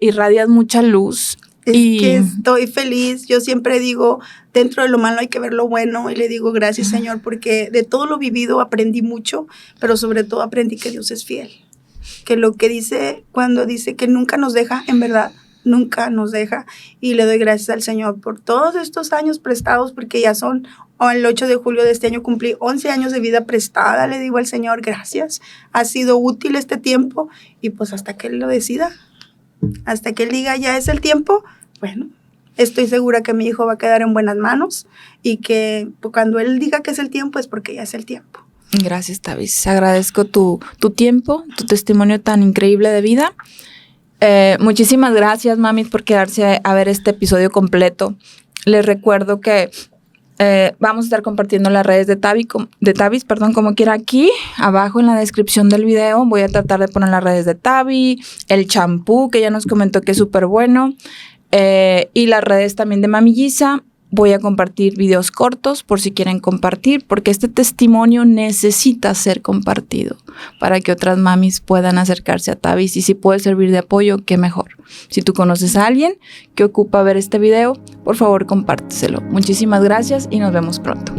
irradias mucha luz. Es que estoy feliz. Yo siempre digo, dentro de lo malo hay que ver lo bueno. Y le digo, gracias, Señor, porque de todo lo vivido aprendí mucho, pero sobre todo aprendí que Dios es fiel. Que lo que dice, cuando dice que nunca nos deja, en verdad, nunca nos deja. Y le doy gracias al Señor por todos estos años prestados, porque ya son, el 8 de julio de este año cumplí 11 años de vida prestada. Le digo al Señor, gracias. Ha sido útil este tiempo y pues hasta que Él lo decida. Hasta que Él diga ya es el tiempo, bueno, estoy segura que mi hijo va a quedar en buenas manos y que cuando Él diga que es el tiempo es porque ya es el tiempo. Gracias, Tavis. Agradezco tu tiempo, tu testimonio tan increíble de vida. Muchísimas gracias, mamis, por quedarse a ver este episodio completo. Les recuerdo que vamos a estar compartiendo las redes de Tavis, como quiera aquí, abajo en la descripción del video. Voy a tratar de poner las redes de Tavis, el champú que ya nos comentó que es súper bueno, y las redes también de Mami Gisa. Voy a compartir videos cortos por si quieren compartir, porque este testimonio necesita ser compartido para que otras mamis puedan acercarse a Tavis. Y si puede servir de apoyo, qué mejor. Si tú conoces a alguien que ocupa ver este video, por favor compárteselo. Muchísimas gracias y nos vemos pronto.